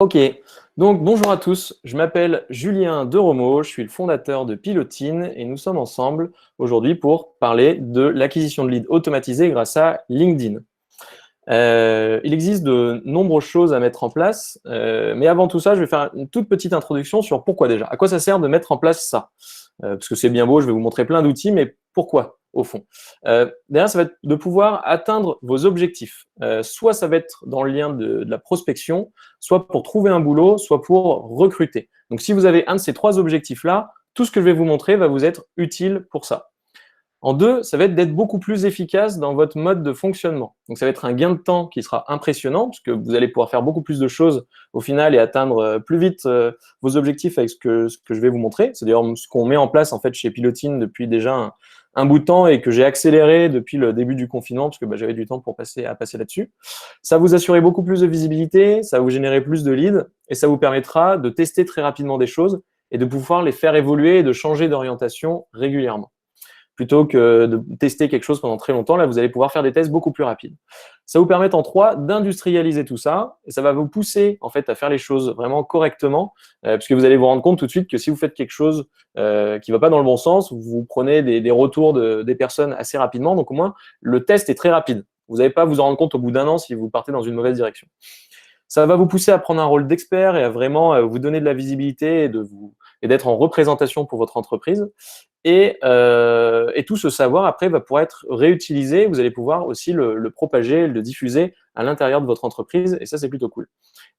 Ok, donc bonjour à tous, je m'appelle Julien Deromo, je suis le fondateur de Pilotine et nous sommes ensemble aujourd'hui pour parler de l'acquisition de leads automatisée grâce à LinkedIn. Il existe de nombreuses choses à mettre en place, mais avant tout ça, je vais faire une toute petite introduction sur pourquoi déjà. À quoi ça sert de mettre en place ça? Parce que c'est bien beau, je vais vous montrer plein d'outils, mais pourquoi au fond? Derrière, ça va être de pouvoir atteindre vos objectifs. Soit ça va être dans le lien de la prospection, soit pour trouver un boulot, soit pour recruter. Donc si vous avez un de ces trois objectifs-là, tout ce que je vais vous montrer va vous être utile pour ça. En deux, ça va être d'être beaucoup plus efficace dans votre mode de fonctionnement. Donc, ça va être un gain de temps qui sera impressionnant, parce que vous allez pouvoir faire beaucoup plus de choses au final et atteindre plus vite vos objectifs avec ce que je vais vous montrer. C'est d'ailleurs ce qu'on met en place en fait chez Pilotine depuis déjà un bout de temps et que j'ai accéléré depuis le début du confinement, parce que j'avais du temps pour passer là-dessus. Ça va vous assurer beaucoup plus de visibilité, ça va vous générer plus de leads et ça vous permettra de tester très rapidement des choses et de pouvoir les faire évoluer et de changer d'orientation régulièrement. Plutôt que de tester quelque chose pendant très longtemps, là, vous allez pouvoir faire des tests beaucoup plus rapides. Ça vous permet en trois d'industrialiser tout ça et ça va vous pousser en fait à faire les choses vraiment correctement, puisque vous allez vous rendre compte tout de suite que si vous faites quelque chose qui ne va pas dans le bon sens, vous prenez des retours des personnes assez rapidement. Donc au moins, le test est très rapide. Vous n'allez pas vous en rendre compte au bout d'un an si vous partez dans une mauvaise direction. Ça va vous pousser à prendre un rôle d'expert et à vraiment vous donner de la visibilité et d'être en représentation pour votre entreprise. Et tout ce savoir, après, va pouvoir être réutilisé. Vous allez pouvoir aussi le propager, le diffuser à l'intérieur de votre entreprise. Et ça, c'est plutôt cool.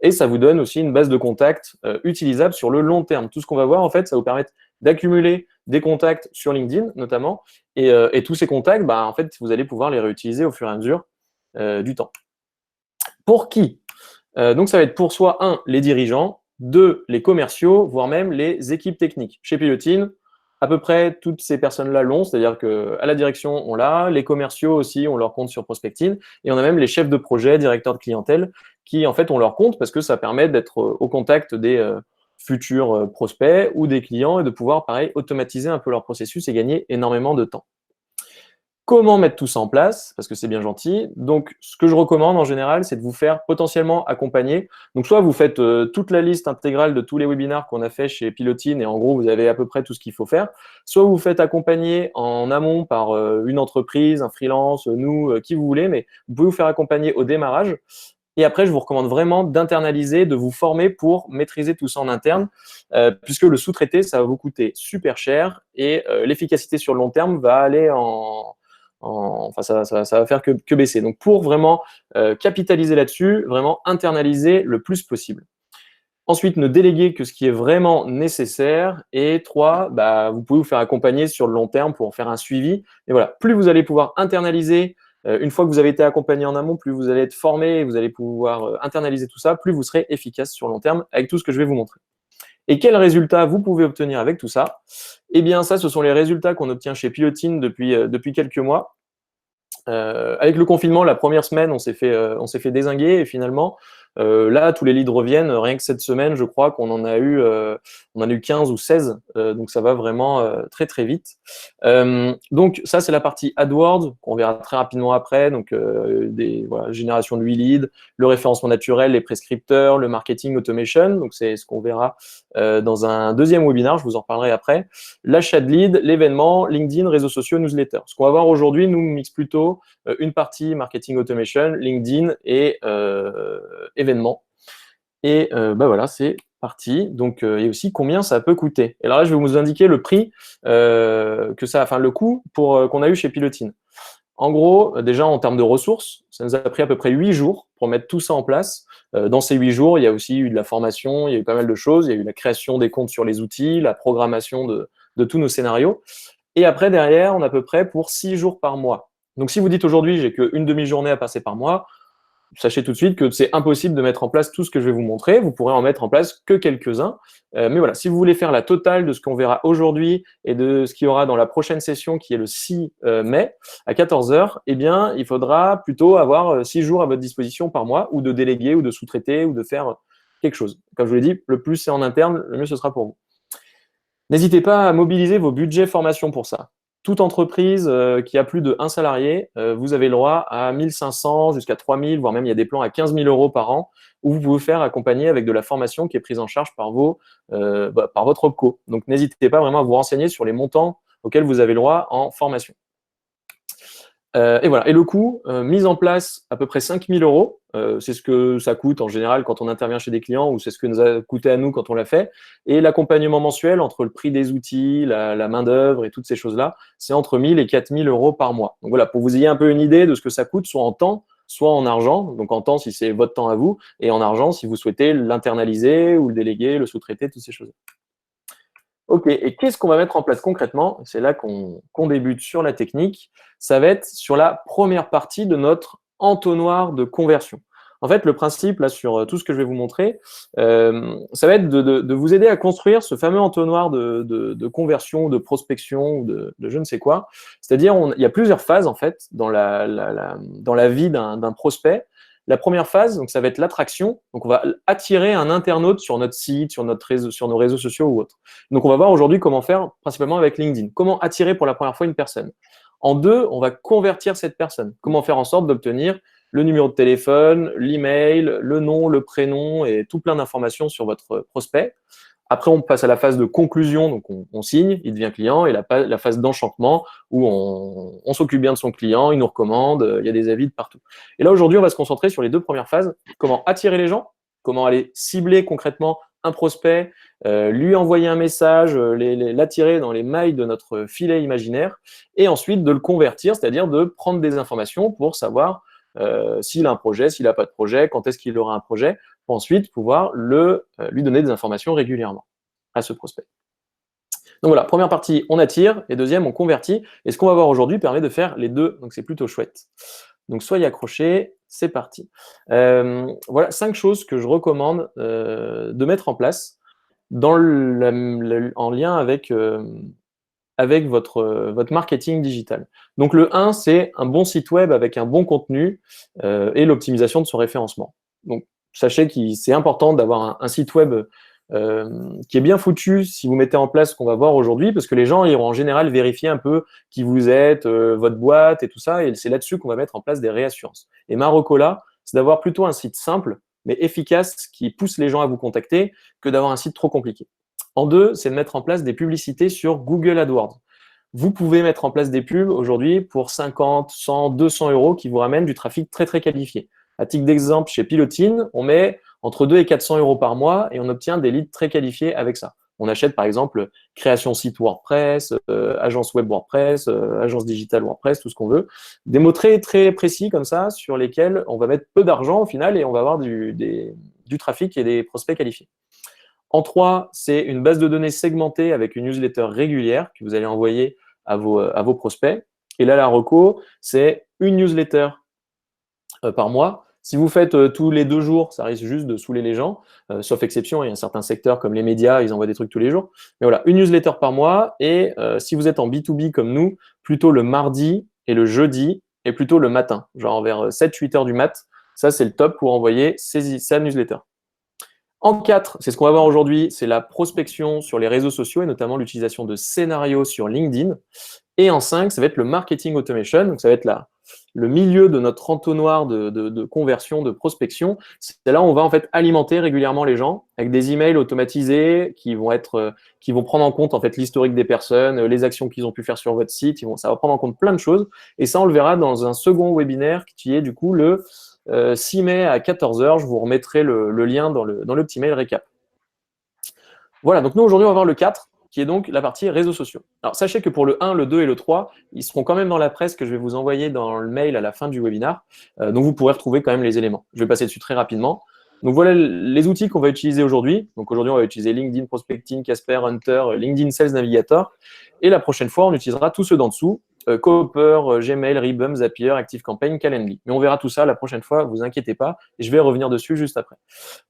Et ça vous donne aussi une base de contacts utilisable sur le long terme. Tout ce qu'on va voir, en fait, ça vous permet d'accumuler des contacts sur LinkedIn, notamment. Et tous ces contacts, en fait, vous allez pouvoir les réutiliser au fur et à mesure du temps. Pour qui? Donc, ça va être pour soit, les dirigeants, deux, les commerciaux, voire même les équipes techniques. Chez Pilotine, à peu près toutes ces personnes-là l'ont, c'est-à-dire qu'à la direction, on l'a, les commerciaux aussi, on leur compte sur Prospectine, et on a même les chefs de projet, directeurs de clientèle, qui en fait, on leur compte parce que ça permet d'être au contact des futurs prospects ou des clients et de pouvoir, pareil, automatiser un peu leur processus et gagner énormément de temps. Comment mettre tout ça en place? Parce que c'est bien gentil. Donc, ce que je recommande en général, c'est de vous faire potentiellement accompagner. Donc, soit vous faites toute la liste intégrale de tous les webinars qu'on a fait chez Pilotine et en gros, vous avez à peu près tout ce qu'il faut faire. Soit vous vous faites accompagner en amont par une entreprise, un freelance, nous, qui vous voulez, mais vous pouvez vous faire accompagner au démarrage. Et après, je vous recommande vraiment d'internaliser, de vous former pour maîtriser tout ça en interne, puisque le sous-traité, ça va vous coûter super cher et l'efficacité sur le long terme va aller enfin, ça va faire que baisser. Donc, pour vraiment capitaliser là-dessus, vraiment internaliser le plus possible. Ensuite, ne déléguez que ce qui est vraiment nécessaire. Et trois, vous pouvez vous faire accompagner sur le long terme pour faire un suivi. Et voilà, plus vous allez pouvoir internaliser, une fois que vous avez été accompagné en amont, plus vous allez être formé, vous allez pouvoir internaliser tout ça, plus vous serez efficace sur le long terme avec tout ce que je vais vous montrer. Et quels résultats vous pouvez obtenir avec tout ça? Eh bien, ça, ce sont les résultats qu'on obtient chez Pilotine depuis quelques mois. Avec le confinement, la première semaine, on s'est fait dézinguer et finalement, là, tous les leads reviennent. Rien que cette semaine, je crois qu'on en a eu 15 ou 16. Donc, ça va vraiment très, très vite. Donc, ça, c'est la partie AdWords qu'on verra très rapidement après. Donc, génération de 8 leads, le référencement naturel, les prescripteurs, le marketing automation. Donc, c'est ce qu'on verra dans un deuxième webinaire. Je vous en reparlerai après. L'achat de leads, l'événement, LinkedIn, réseaux sociaux, newsletter. Ce qu'on va voir aujourd'hui, nous, mixe plutôt une partie marketing automation, LinkedIn et événements. Et voilà, c'est parti. Donc, et aussi combien ça peut coûter. Et alors là, je vais vous indiquer le prix le coût qu'on a eu chez Pilotine. En gros, déjà en termes de ressources, ça nous a pris à peu près 8 jours pour mettre tout ça en place. Dans ces 8 jours, il y a aussi eu de la formation, il y a eu pas mal de choses. Il y a eu la création des comptes sur les outils, la programmation de tous nos scénarios. Et après, derrière, on a à peu près pour 6 jours par mois. Donc, si vous dites aujourd'hui, j'ai qu'une demi-journée à passer par mois, sachez tout de suite que c'est impossible de mettre en place tout ce que je vais vous montrer. Vous pourrez en mettre en place que quelques-uns. Mais voilà, si vous voulez faire la totale de ce qu'on verra aujourd'hui et de ce qu'il y aura dans la prochaine session qui est le 6 mai à 14 h, eh bien, il faudra plutôt avoir 6 jours à votre disposition par mois ou de déléguer ou de sous-traiter ou de faire quelque chose. Comme je vous l'ai dit, le plus c'est en interne, le mieux ce sera pour vous. N'hésitez pas à mobiliser vos budgets formation pour ça. toute entreprise qui a plus de 1 salarié, vous avez le droit à 1 500 jusqu'à 3 000, voire même il y a des plans à 15 000 € par an, où vous pouvez faire accompagner avec de la formation qui est prise en charge par par votre OPCO. Donc, n'hésitez pas vraiment à vous renseigner sur les montants auxquels vous avez le droit en formation. Et voilà. Et le coût, mise en place à peu près 5 000 €. C'est ce que ça coûte en général quand on intervient chez des clients, ou c'est ce que nous a coûté à nous quand on l'a fait. Et l'accompagnement mensuel entre le prix des outils, la main-d'œuvre et toutes ces choses-là, c'est entre 1 000 et 4 000 € par mois. Donc voilà, pour que vous ayez un peu une idée de ce que ça coûte, soit en temps, soit en argent. Donc en temps, si c'est votre temps à vous, et en argent, si vous souhaitez l'internaliser ou le déléguer, le sous-traiter, toutes ces choses. Ok, et qu'est-ce qu'on va mettre en place concrètement? C'est là qu'on débute sur la technique. Ça va être sur la première partie de notre entonnoir de conversion. En fait, le principe, là, sur tout ce que je vais vous montrer, ça va être de vous aider à construire ce fameux entonnoir de conversion, de prospection, ou de je ne sais quoi. C'est-à-dire, il y a plusieurs phases, en fait, dans la vie d'un prospect. La première phase, donc, ça va être l'attraction. Donc, on va attirer un internaute sur notre site, sur nos réseaux sociaux ou autres. Donc, on va voir aujourd'hui comment faire, principalement avec LinkedIn. Comment attirer pour la première fois une personne. En deux, on va convertir cette personne. Comment faire en sorte d'obtenir le numéro de téléphone, l'email, le nom, le prénom et tout plein d'informations sur votre prospect. Après, on passe à la phase de conclusion, donc on signe, il devient client, et la phase d'enchantement, où on s'occupe bien de son client, il nous recommande, il y a des avis de partout. Et là, aujourd'hui, on va se concentrer sur les deux premières phases. Comment attirer les gens, comment aller cibler concrètement un prospect, lui envoyer un message, l'attirer dans les mailles de notre filet imaginaire, et ensuite de le convertir, c'est-à-dire de prendre des informations pour savoir s'il a un projet, s'il n'a pas de projet, quand est-ce qu'il aura un projet, pour ensuite pouvoir lui donner des informations régulièrement à ce prospect. Donc voilà, première partie, on attire, et deuxième, on convertit. Et ce qu'on va voir aujourd'hui permet de faire les deux, donc c'est plutôt chouette. Donc soyez accrochés, c'est parti. Voilà 5 choses que je recommande de mettre en place en lien avec votre marketing digital. Donc le 1, c'est un bon site web avec un bon contenu et l'optimisation de son référencement. Donc sachez que c'est important d'avoir un site web qui est bien foutu si vous mettez en place ce qu'on va voir aujourd'hui, parce que les gens iront en général vérifier un peu qui vous êtes, votre boîte et tout ça, et c'est là-dessus qu'on va mettre en place des réassurances. Et ma reco là, c'est d'avoir plutôt un site simple, mais efficace, qui pousse les gens à vous contacter, que d'avoir un site trop compliqué. En deux, c'est de mettre en place des publicités sur Google AdWords. Vous pouvez mettre en place des pubs aujourd'hui pour 50, 100, 200 € qui vous ramènent du trafic très très qualifié. À titre d'exemple, chez Pilotine, on met entre 2 et 400 € par mois et on obtient des leads très qualifiés avec ça. On achète par exemple création site WordPress, agence web WordPress, agence digitale WordPress, tout ce qu'on veut. Des mots très très précis comme ça sur lesquels on va mettre peu d'argent au final et on va avoir du trafic et des prospects qualifiés. En 3, c'est une base de données segmentée avec une newsletter régulière que vous allez envoyer à vos prospects. Et là, la reco, c'est une newsletter par mois. Si vous faites tous les 2 jours, ça risque juste de saouler les gens, sauf exception, il y a certains secteurs comme les médias, ils envoient des trucs tous les jours. Mais voilà, une newsletter par mois. Et si vous êtes en B2B comme nous, plutôt le mardi et le jeudi, et plutôt le matin, genre vers 7-8 heures du mat. Ça, c'est le top pour envoyer sa newsletter. En 4, c'est ce qu'on va voir aujourd'hui, c'est la prospection sur les réseaux sociaux et notamment l'utilisation de scénarios sur LinkedIn. Et en 5, ça va être le marketing automation, donc ça va être le milieu de notre entonnoir de conversion, de prospection. C'est là où on va en fait alimenter régulièrement les gens avec des emails automatisés qui vont prendre en compte en fait l'historique des personnes, les actions qu'ils ont pu faire sur votre site. Ça va prendre en compte plein de choses. Et ça, on le verra dans un second webinaire qui est du coup le 6 mai à 14 h. Je vous remettrai le lien dans le petit mail récap. Voilà, donc nous aujourd'hui, on va voir le 4, qui est donc la partie réseaux sociaux. Alors, sachez que pour le 1, le 2 et le 3, ils seront quand même dans la presse que je vais vous envoyer dans le mail à la fin du webinaire. Donc, vous pourrez retrouver quand même les éléments. Je vais passer dessus très rapidement. Donc, voilà les outils qu'on va utiliser aujourd'hui. Donc, aujourd'hui, on va utiliser LinkedIn Prospecting, Casper, Hunter, LinkedIn Sales Navigator. Et la prochaine fois, on utilisera tous ceux d'en dessous. Cooper, Gmail, Ribum, Zapier, ActiveCampaign, Calendly. Mais on verra tout ça la prochaine fois, vous inquiétez pas, et je vais revenir dessus juste après.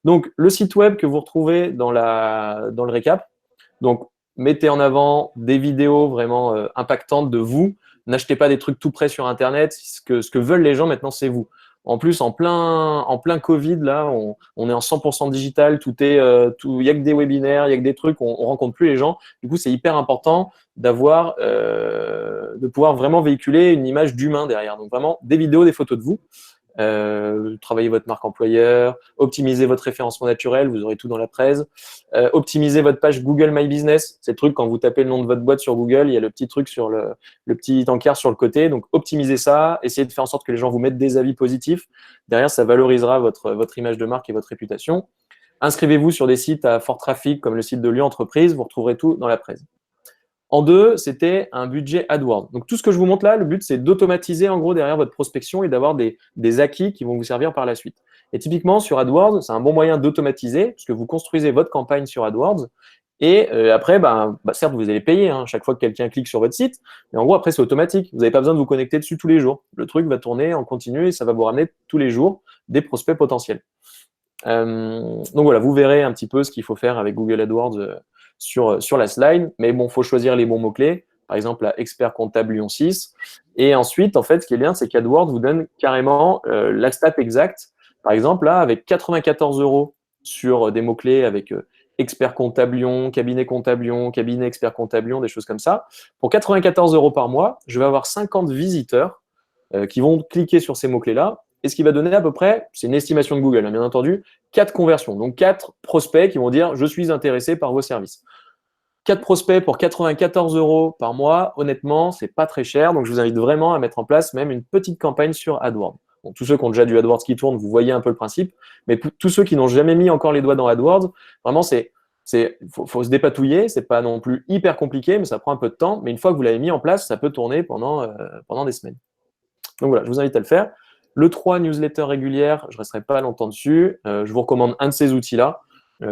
Donc, le site web que vous retrouvez dans le récap, donc mettez en avant des vidéos vraiment impactantes de vous. N'achetez pas des trucs tout prêts sur Internet. Ce que veulent les gens maintenant, c'est vous. En plus, en plein Covid, là, on est en 100% digital, il y a que des webinaires, il y a que des trucs, on rencontre plus les gens. Du coup, c'est hyper important de pouvoir vraiment véhiculer une image d'humain derrière. Donc vraiment, des vidéos, des photos de vous. Travailler votre marque employeur, optimiser votre référencement naturel, vous aurez tout dans la presse. Optimiser votre page Google My Business, c'est le truc quand vous tapez le nom de votre boîte sur Google, il y a le petit truc sur le petit encart sur le côté. Donc optimisez ça, essayez de faire en sorte que les gens vous mettent des avis positifs. Derrière, ça valorisera votre image de marque et votre réputation. Inscrivez-vous sur des sites à fort trafic comme le site de Lyon Entreprise, vous retrouverez tout dans la presse. En deux, c'était un budget AdWords. Donc, tout ce que je vous montre là, le but, c'est d'automatiser en gros derrière votre prospection et d'avoir des acquis qui vont vous servir par la suite. Et typiquement, sur AdWords, c'est un bon moyen d'automatiser puisque vous construisez votre campagne sur AdWords. Et après, certes, vous allez payer hein, chaque fois que quelqu'un clique sur votre site, mais en gros, après, c'est automatique. Vous n'avez pas besoin de vous connecter dessus tous les jours. Le truc va tourner en continu et ça va vous ramener tous les jours des prospects potentiels. Donc voilà, vous verrez un petit peu ce qu'il faut faire avec Google AdWords sur la slide. Mais bon, il faut choisir les bons mots-clés. Par exemple, la expert comptable Lyon 6. Et ensuite, en fait, ce qui est bien, c'est qu'AdWords vous donne carrément la stat exacte. Par exemple, là, avec 94 € sur des mots-clés avec expert comptable Lyon, cabinet expert comptable Lyon, des choses comme ça. Pour 94 € par mois, je vais avoir 50 visiteurs qui vont cliquer sur ces mots-clés-là. Et ce qui va donner à peu près, c'est une estimation de Google, hein, bien entendu, 4 conversions. Donc 4 prospects qui vont dire « je suis intéressé par vos services ». 4 prospects pour 94 € par mois, honnêtement, c'est pas très cher. Donc je vous invite vraiment à mettre en place même une petite campagne sur AdWords. Bon, tous ceux qui ont déjà du AdWords qui tourne, vous voyez un peu le principe. Mais tous ceux qui n'ont jamais mis encore les doigts dans AdWords, vraiment, faut se dépatouiller. C'est pas non plus hyper compliqué, mais ça prend un peu de temps. Mais une fois que vous l'avez mis en place, ça peut tourner pendant des semaines. Donc voilà, je vous invite à le faire. Le 3, newsletter régulière, je ne resterai pas longtemps dessus. Je vous recommande un de ces outils-là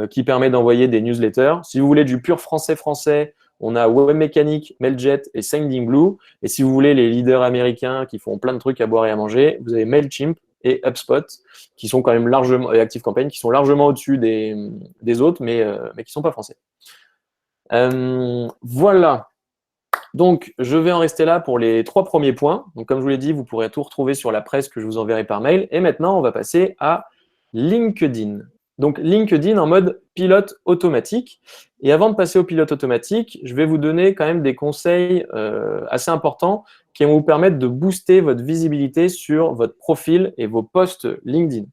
qui permet d'envoyer des newsletters. Si vous voulez du pur français, on a Webmechanic, Mailjet et Sendinblue. Et si vous voulez les leaders américains qui font plein de trucs à boire et à manger, vous avez Mailchimp et HubSpot qui sont quand même largement, et ActiveCampaign, qui sont largement au-dessus des autres, mais qui ne sont pas français. Voilà. Donc, je vais en rester là pour les 3 premiers points. Donc, comme je vous l'ai dit, vous pourrez tout retrouver sur la presse que je vous enverrai par mail. Et maintenant, on va passer à LinkedIn. Donc, LinkedIn en mode pilote automatique. Et avant de passer au pilote automatique, je vais vous donner quand même des conseils assez importants qui vont vous permettre de booster votre visibilité sur votre profil et vos posts LinkedIn.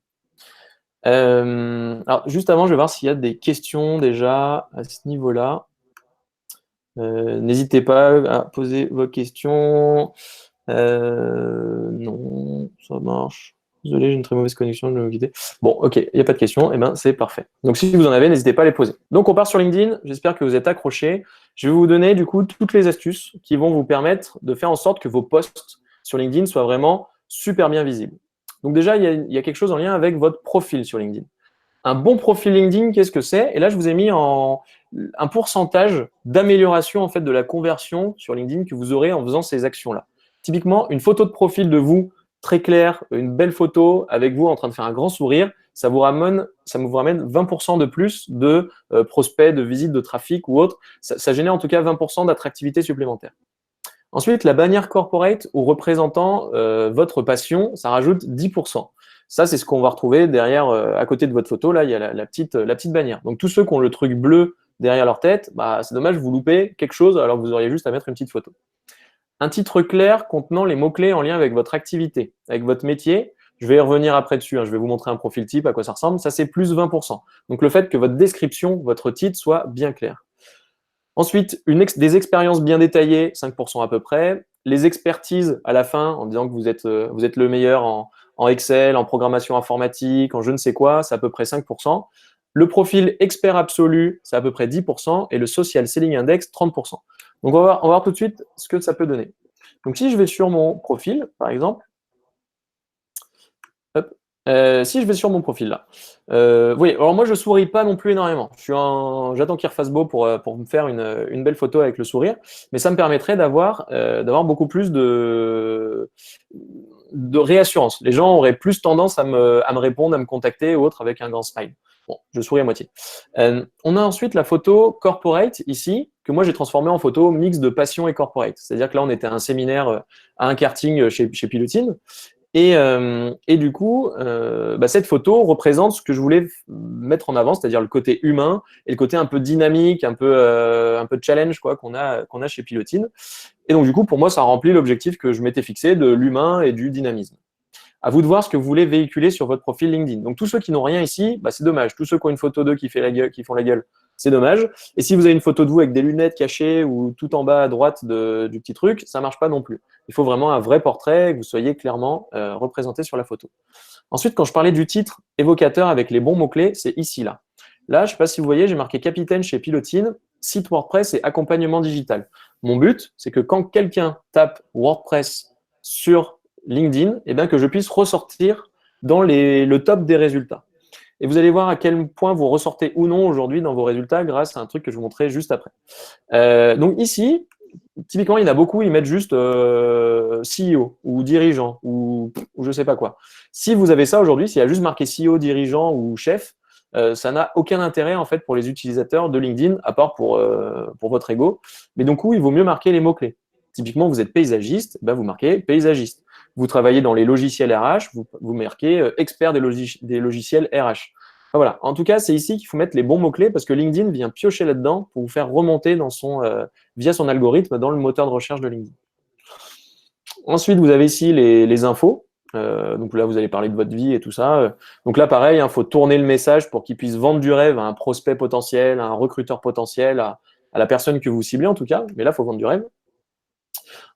Alors, juste avant, je vais voir s'il y a des questions déjà à ce niveau-là. N'hésitez pas à poser vos questions. Non, ça marche. Désolé, j'ai une très mauvaise connexion, je vais me quitter. Bon, ok, il n'y a pas de questions, et c'est parfait. Donc, si vous en avez, n'hésitez pas à les poser. Donc, on part sur LinkedIn. J'espère que vous êtes accrochés. Je vais vous donner, du coup, toutes les astuces qui vont vous permettre de faire en sorte que vos posts sur LinkedIn soient vraiment super bien visibles. Donc, déjà, il y a quelque chose en lien avec votre profil sur LinkedIn. Un bon profil LinkedIn, qu'est-ce que c'est? Et là, je vous ai mis un pourcentage d'amélioration en fait, de la conversion sur LinkedIn que vous aurez en faisant ces actions-là. Typiquement, une photo de profil de vous très claire, une belle photo avec vous en train de faire un grand sourire, ça vous ramène 20% de plus de prospects, de visites, de trafic ou autre. Ça génère en tout cas 20% d'attractivité supplémentaire. Ensuite, la bannière corporate ou représentant votre passion, ça rajoute 10%. Ça, c'est ce qu'on va retrouver derrière, à côté de votre photo. Là, il y a la petite bannière. Donc, tous ceux qui ont le truc bleu derrière leur tête, c'est dommage, vous loupez quelque chose, alors vous auriez juste à mettre une petite photo. Un titre clair contenant les mots-clés en lien avec votre activité, avec votre métier. Je vais y revenir après dessus. Je vais vous montrer un profil type, à quoi ça ressemble. Ça, c'est plus 20%. Donc, le fait que votre description, votre titre soit bien clair. Ensuite, des expériences bien détaillées, 5% à peu près. Les expertises à la fin, en disant que vous êtes le meilleur en Excel, en programmation informatique, en je ne sais quoi, c'est à peu près 5%. Le profil expert absolu, c'est à peu près 10%. Et le social selling index, 30%. Donc, on va voir tout de suite ce que ça peut donner. Donc, si je vais sur mon profil, par exemple, hop, si je vais sur mon profil là, oui, alors moi je souris pas non plus énormément. J'attends qu'il refasse beau pour me faire une belle photo avec le sourire, mais ça me permettrait d'avoir beaucoup plus de réassurance. Les gens auraient plus tendance à me répondre, à me contacter ou autre avec un grand smile. Bon, je souris à moitié. On a ensuite la photo corporate ici, que moi j'ai transformée en photo mix de passion et corporate. C'est-à-dire que là on était à un séminaire, à un karting chez Pilotine. Et du coup, cette photo représente ce que je voulais mettre en avant, c'est-à-dire le côté humain et le côté un peu dynamique, un peu challenge quoi, qu'on a chez Pilotine. Et donc, du coup, pour moi, ça remplit l'objectif que je m'étais fixé de l'humain et du dynamisme. À vous de voir ce que vous voulez véhiculer sur votre profil LinkedIn. Donc, tous ceux qui n'ont rien ici, c'est dommage. Tous ceux qui ont une photo d'eux qui font la gueule, c'est dommage. Et si vous avez une photo de vous avec des lunettes cachées ou tout en bas à droite du petit truc, ça marche pas non plus. Il faut vraiment un vrai portrait, que vous soyez clairement représenté sur la photo. Ensuite, quand je parlais du titre évocateur avec les bons mots-clés, c'est ici, là. Là, je ne sais pas si vous voyez, j'ai marqué capitaine chez Pilotine, site WordPress et accompagnement digital. Mon but, c'est que quand quelqu'un tape WordPress sur LinkedIn, que je puisse ressortir dans le top des résultats. Et vous allez voir à quel point vous ressortez ou non aujourd'hui dans vos résultats grâce à un truc que je vous montrerai juste après. Donc ici, typiquement, il y en a beaucoup, ils mettent juste CEO ou dirigeant ou je ne sais pas quoi. Si vous avez ça aujourd'hui, s'il y a juste marqué CEO, dirigeant ou chef, ça n'a aucun intérêt en fait pour les utilisateurs de LinkedIn, à part pour votre ego. Mais donc, il vaut mieux marquer les mots-clés. Typiquement, vous êtes paysagiste, vous marquez paysagiste. Vous travaillez dans les logiciels RH, vous marquez expert des logiciels RH. Enfin, voilà. En tout cas, c'est ici qu'il faut mettre les bons mots-clés parce que LinkedIn vient piocher là-dedans pour vous faire remonter via son algorithme dans le moteur de recherche de LinkedIn. Ensuite, vous avez ici les infos. Donc là, vous allez parler de votre vie et tout ça. Donc là, pareil, il faut tourner le message pour qu'il puisse vendre du rêve à un prospect potentiel, à un recruteur potentiel, à la personne que vous ciblez en tout cas. Mais là, il faut vendre du rêve.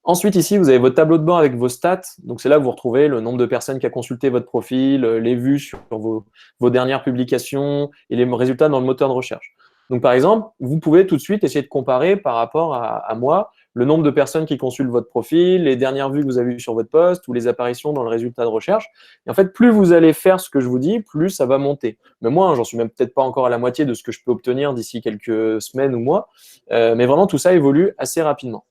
Ensuite, ici, vous avez votre tableau de bord avec vos stats. Donc, c'est là que vous retrouvez le nombre de personnes qui a consulté votre profil, les vues sur vos dernières publications et les résultats dans le moteur de recherche. Donc, par exemple, vous pouvez tout de suite essayer de comparer par rapport à moi le nombre de personnes qui consultent votre profil, les dernières vues que vous avez eues sur votre post ou les apparitions dans le résultat de recherche. Et en fait, plus vous allez faire ce que je vous dis, plus ça va monter. Mais moi, j'en suis même peut-être pas encore à la moitié de ce que je peux obtenir d'ici quelques semaines ou mois. Mais vraiment, tout ça évolue assez rapidement.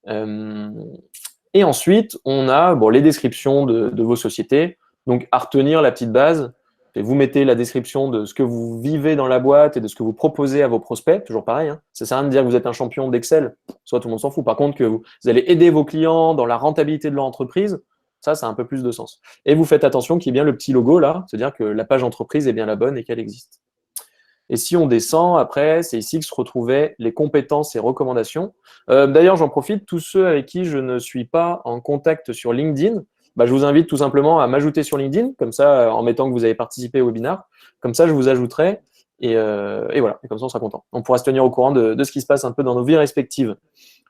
Et ensuite, on a les descriptions de vos sociétés. Donc, à retenir la petite base, vous mettez la description de ce que vous vivez dans la boîte et de ce que vous proposez à vos prospects. Toujours pareil, hein. Ça ne sert à rien de dire que vous êtes un champion d'Excel. Soit tout le monde s'en fout. Par contre, que vous allez aider vos clients dans la rentabilité de leur entreprise, ça a un peu plus de sens. Et vous faites attention qu'il y ait bien le petit logo là, c'est-à-dire que la page entreprise est bien la bonne et qu'elle existe. Et si on descend, après, c'est ici que se retrouvaient les compétences et recommandations. D'ailleurs, j'en profite, tous ceux avec qui je ne suis pas en contact sur LinkedIn, je vous invite tout simplement à m'ajouter sur LinkedIn, comme ça, en mettant que vous avez participé au webinaire. Comme ça, je vous ajouterai et voilà, et comme ça, on sera content. On pourra se tenir au courant de ce qui se passe un peu dans nos vies respectives.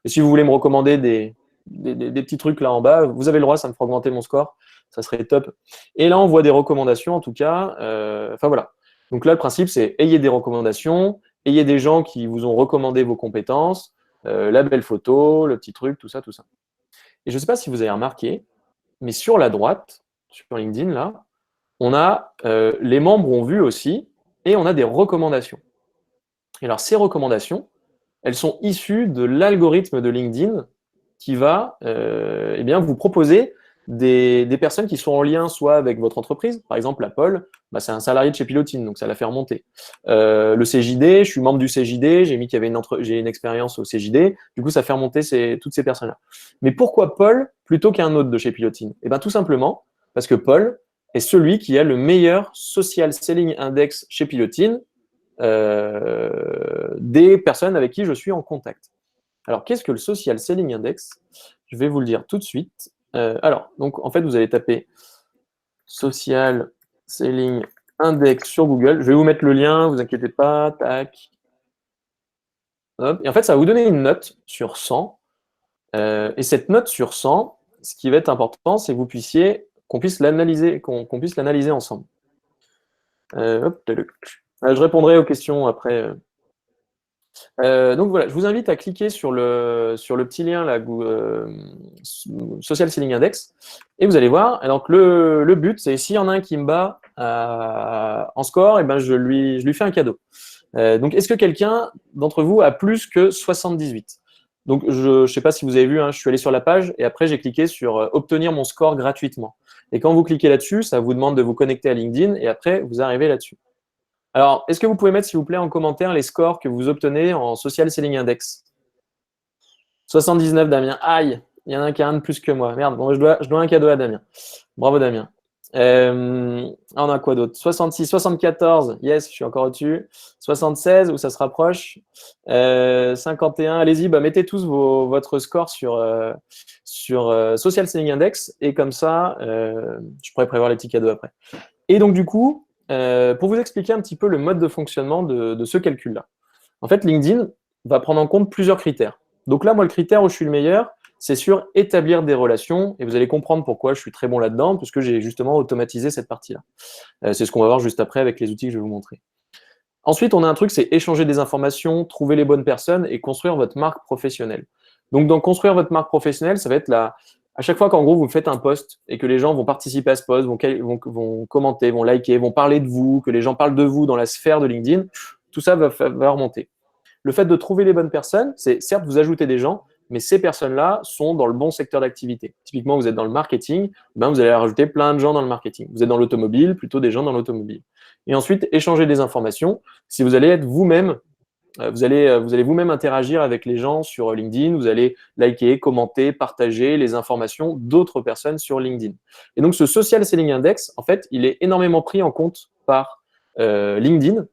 Et si vous voulez me recommander des petits trucs là en bas, vous avez le droit, ça me fera augmenter mon score, ça serait top. Et là, on voit des recommandations, en tout cas. Enfin, voilà. Donc là, le principe, c'est ayez des recommandations, ayez des gens qui vous ont recommandé vos compétences, la belle photo, le petit truc, tout ça, tout ça. Et je ne sais pas si vous avez remarqué, mais sur la droite, sur LinkedIn, là, on a les membres ont vu aussi, et on a des recommandations. Et alors, ces recommandations, elles sont issues de l'algorithme de LinkedIn qui va vous proposer des personnes qui sont en lien soit avec votre entreprise, par exemple la Paul, c'est un salarié de chez Pilotine, donc ça la fait remonter. Le CJD, je suis membre du CJD, j'ai mis qu'il y avait j'ai une expérience au CJD, du coup ça fait remonter toutes ces personnes-là. Mais pourquoi Paul plutôt qu'un autre de chez Pilotine? Tout simplement parce que Paul est celui qui a le meilleur Social Selling Index chez Pilotine des personnes avec qui je suis en contact. Alors, qu'est-ce que le Social Selling Index? Je vais vous le dire tout de suite. Donc, en fait, vous allez taper Social Selling Index sur Google. Je vais vous mettre le lien, vous inquiétez pas. Tac. Hop. Et en fait, ça va vous donner une note sur 100. Et cette note sur 100, ce qui va être important, c'est que qu'on puisse l'analyser ensemble. Je répondrai aux questions après. Donc voilà, je vous invite à cliquer sur le petit lien là, Social Selling Index, et vous allez voir. Donc le but, c'est s'il y en a un qui me bat en score, je lui fais un cadeau. Donc est-ce que quelqu'un d'entre vous a plus que 78? Donc je ne sais pas si vous avez vu, hein, je suis allé sur la page et après j'ai cliqué sur obtenir mon score gratuitement. Et quand vous cliquez là-dessus, ça vous demande de vous connecter à LinkedIn et après vous arrivez là-dessus. Alors, est-ce que vous pouvez mettre, s'il vous plaît, en commentaire les scores que vous obtenez en Social Selling Index? 79, Damien. Aïe. il y en a un qui a un de plus que moi. Merde, bon, je dois un cadeau à Damien. Bravo Damien. On a quoi d'autre? 66, 74, yes, je suis encore au-dessus. 76, où ça se rapproche. 51, allez-y, bah, mettez tous votre score sur Social Selling Index, et comme ça, je pourrais prévoir les petits cadeaux après. Et donc, du coup, pour vous expliquer un petit peu le mode de fonctionnement de ce calcul-là. En fait, LinkedIn va prendre en compte plusieurs critères. Donc là, moi, le critère où je suis le meilleur, c'est sur établir des relations, et vous allez comprendre pourquoi je suis très bon là-dedans, puisque j'ai justement automatisé cette partie-là. C'est ce qu'on va voir juste après avec les outils que je vais vous montrer. Ensuite, on a un truc, c'est échanger des informations, trouver les bonnes personnes et construire votre marque professionnelle. Donc, dans construire votre marque professionnelle, ça va être à chaque fois qu'en gros, vous faites un post et que les gens vont participer à ce post, vont commenter, vont liker, vont parler de vous, que les gens parlent de vous dans la sphère de LinkedIn, tout ça va remonter. Le fait de trouver les bonnes personnes, c'est certes vous ajoutez des gens, mais ces personnes-là sont dans le bon secteur d'activité. Typiquement, vous êtes dans le marketing, ben vous allez rajouter plein de gens dans le marketing. Vous êtes dans l'automobile, plutôt des gens dans l'automobile. Et ensuite, échanger des informations. Si vous allez être vous-même, vous allez vous-même interagir avec les gens sur LinkedIn, vous allez liker, commenter, partager les informations d'autres personnes sur LinkedIn. Et donc, ce Social Selling Index, en fait, il est énormément pris en compte par LinkedIn.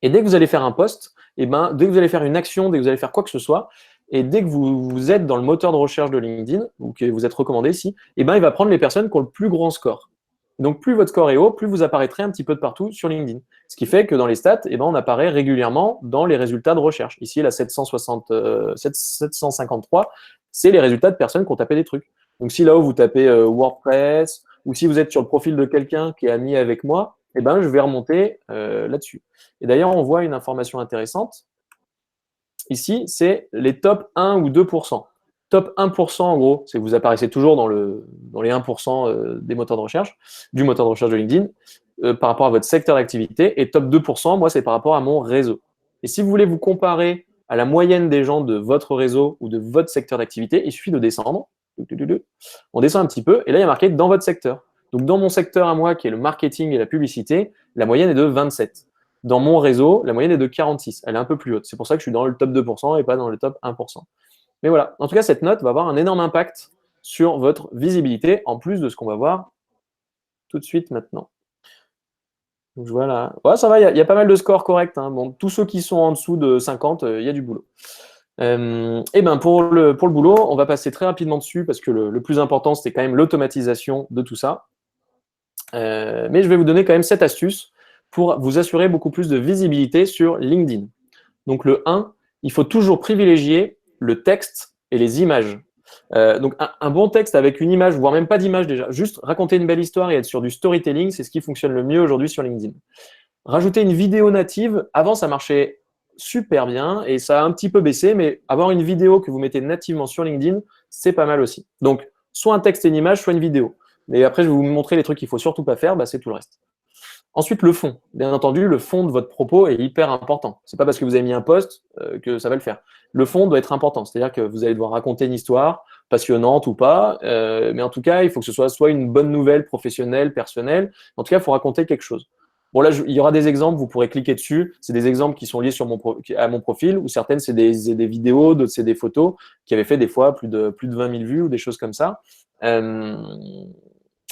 Et dès que vous allez faire un post, dès que vous allez faire une action, dès que vous allez faire quoi que ce soit, et dès que vous êtes dans le moteur de recherche de LinkedIn, ou que vous êtes recommandé ici, il va prendre les personnes qui ont le plus grand score. Donc, plus votre score est haut, plus vous apparaîtrez un petit peu de partout sur LinkedIn. Ce qui fait que dans les stats, on apparaît régulièrement dans les résultats de recherche. Ici, la 753, c'est les résultats de personnes qui ont tapé des trucs. Donc, si là-haut, vous tapez WordPress, ou si vous êtes sur le profil de quelqu'un qui est ami avec moi, je vais remonter là-dessus. Et d'ailleurs, on voit une information intéressante. Ici, c'est les top 1 ou 2%. Top 1%, en gros, c'est que vous apparaissez toujours dans les 1% des moteurs de recherche, du moteur de recherche de LinkedIn, par rapport à votre secteur d'activité. Et top 2%, moi, c'est par rapport à mon réseau. Et si vous voulez vous comparer à la moyenne des gens de votre réseau ou de votre secteur d'activité, il suffit de descendre. On descend un petit peu, et là, il y a marqué dans votre secteur. Donc, dans mon secteur à moi, qui est le marketing et la publicité, la moyenne est de 27. Dans mon réseau, la moyenne est de 46. Elle est un peu plus haute. C'est pour ça que je suis dans le top 2% et pas dans le top 1%. Mais voilà, en tout cas, cette note va avoir un énorme impact sur votre visibilité, en plus de ce qu'on va voir tout de suite maintenant. Donc voilà, ouais, ça va, il y a pas mal de scores corrects. Hein. Bon, tous ceux qui sont en dessous de 50, il y a du boulot. Pour le boulot, on va passer très rapidement dessus parce que le plus important, c'était quand même l'automatisation de tout ça. Mais je vais vous donner quand même 7 astuces pour vous assurer beaucoup plus de visibilité sur LinkedIn. Donc le 1, il faut toujours privilégier le texte et les images. Donc un bon texte avec une image, voire même pas d'image déjà, juste raconter une belle histoire et être sur du storytelling, c'est ce qui fonctionne le mieux aujourd'hui sur LinkedIn. Rajouter une vidéo native, avant ça marchait super bien et ça a un petit peu baissé, mais avoir une vidéo que vous mettez nativement sur LinkedIn, c'est pas mal aussi. Donc soit un texte et une image, soit une vidéo. Mais après, je vais vous montrer les trucs qu'il ne faut surtout pas faire, c'est tout le reste. Ensuite, le fond. Bien entendu, le fond de votre propos est hyper important. Ce n'est pas parce que vous avez mis un post que ça va le faire. Le fond doit être important, c'est-à-dire que vous allez devoir raconter une histoire, passionnante ou pas, mais en tout cas, il faut que ce soit une bonne nouvelle professionnelle, personnelle. En tout cas, il faut raconter quelque chose. Bon, là, il y aura des exemples, vous pourrez cliquer dessus. C'est des exemples qui sont liés à mon profil, ou certaines, c'est des vidéos, d'autres, c'est des photos qui avaient fait des fois plus de 20 000 vues ou des choses comme ça.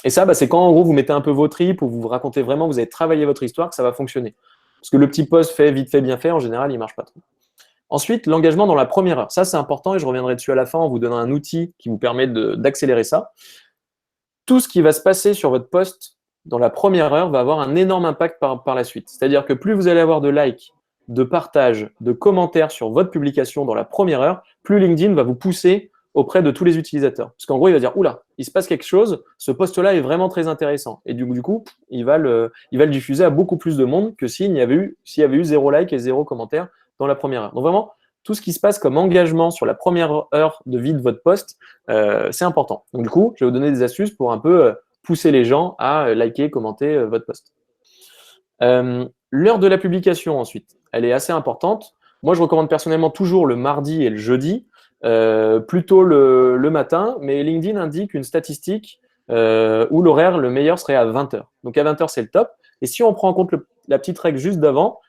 Et ça, c'est quand, en gros, vous mettez un peu vos tripes ou vous racontez vraiment, vous avez travaillé votre histoire, que ça va fonctionner. Parce que le petit post fait vite fait, bien fait, en général, il ne marche pas trop. Ensuite, l'engagement dans la première heure. Ça, c'est important et je reviendrai dessus à la fin en vous donnant un outil qui vous permet d'accélérer ça. Tout ce qui va se passer sur votre post dans la première heure va avoir un énorme impact par la suite. C'est-à-dire que plus vous allez avoir de likes, de partages, de commentaires sur votre publication dans la première heure, plus LinkedIn va vous pousser auprès de tous les utilisateurs. Parce qu'en gros, il va dire, oula, il se passe quelque chose, ce post-là est vraiment très intéressant. Et du coup, il va le diffuser à beaucoup plus de monde que s'il y avait eu 0 like et 0 commentaire dans la première heure. Donc vraiment, tout ce qui se passe comme engagement sur la première heure de vie de votre post, c'est important. Donc du coup, je vais vous donner des astuces pour un peu pousser les gens à liker, commenter votre post. L'heure de la publication ensuite, elle est assez importante. Moi, je recommande personnellement toujours le mardi et le jeudi, plutôt le matin, mais LinkedIn indique une statistique où l'horaire, le meilleur serait à 20h. Donc à 20h, c'est le top. Et si on prend en compte la petite règle juste d'avant,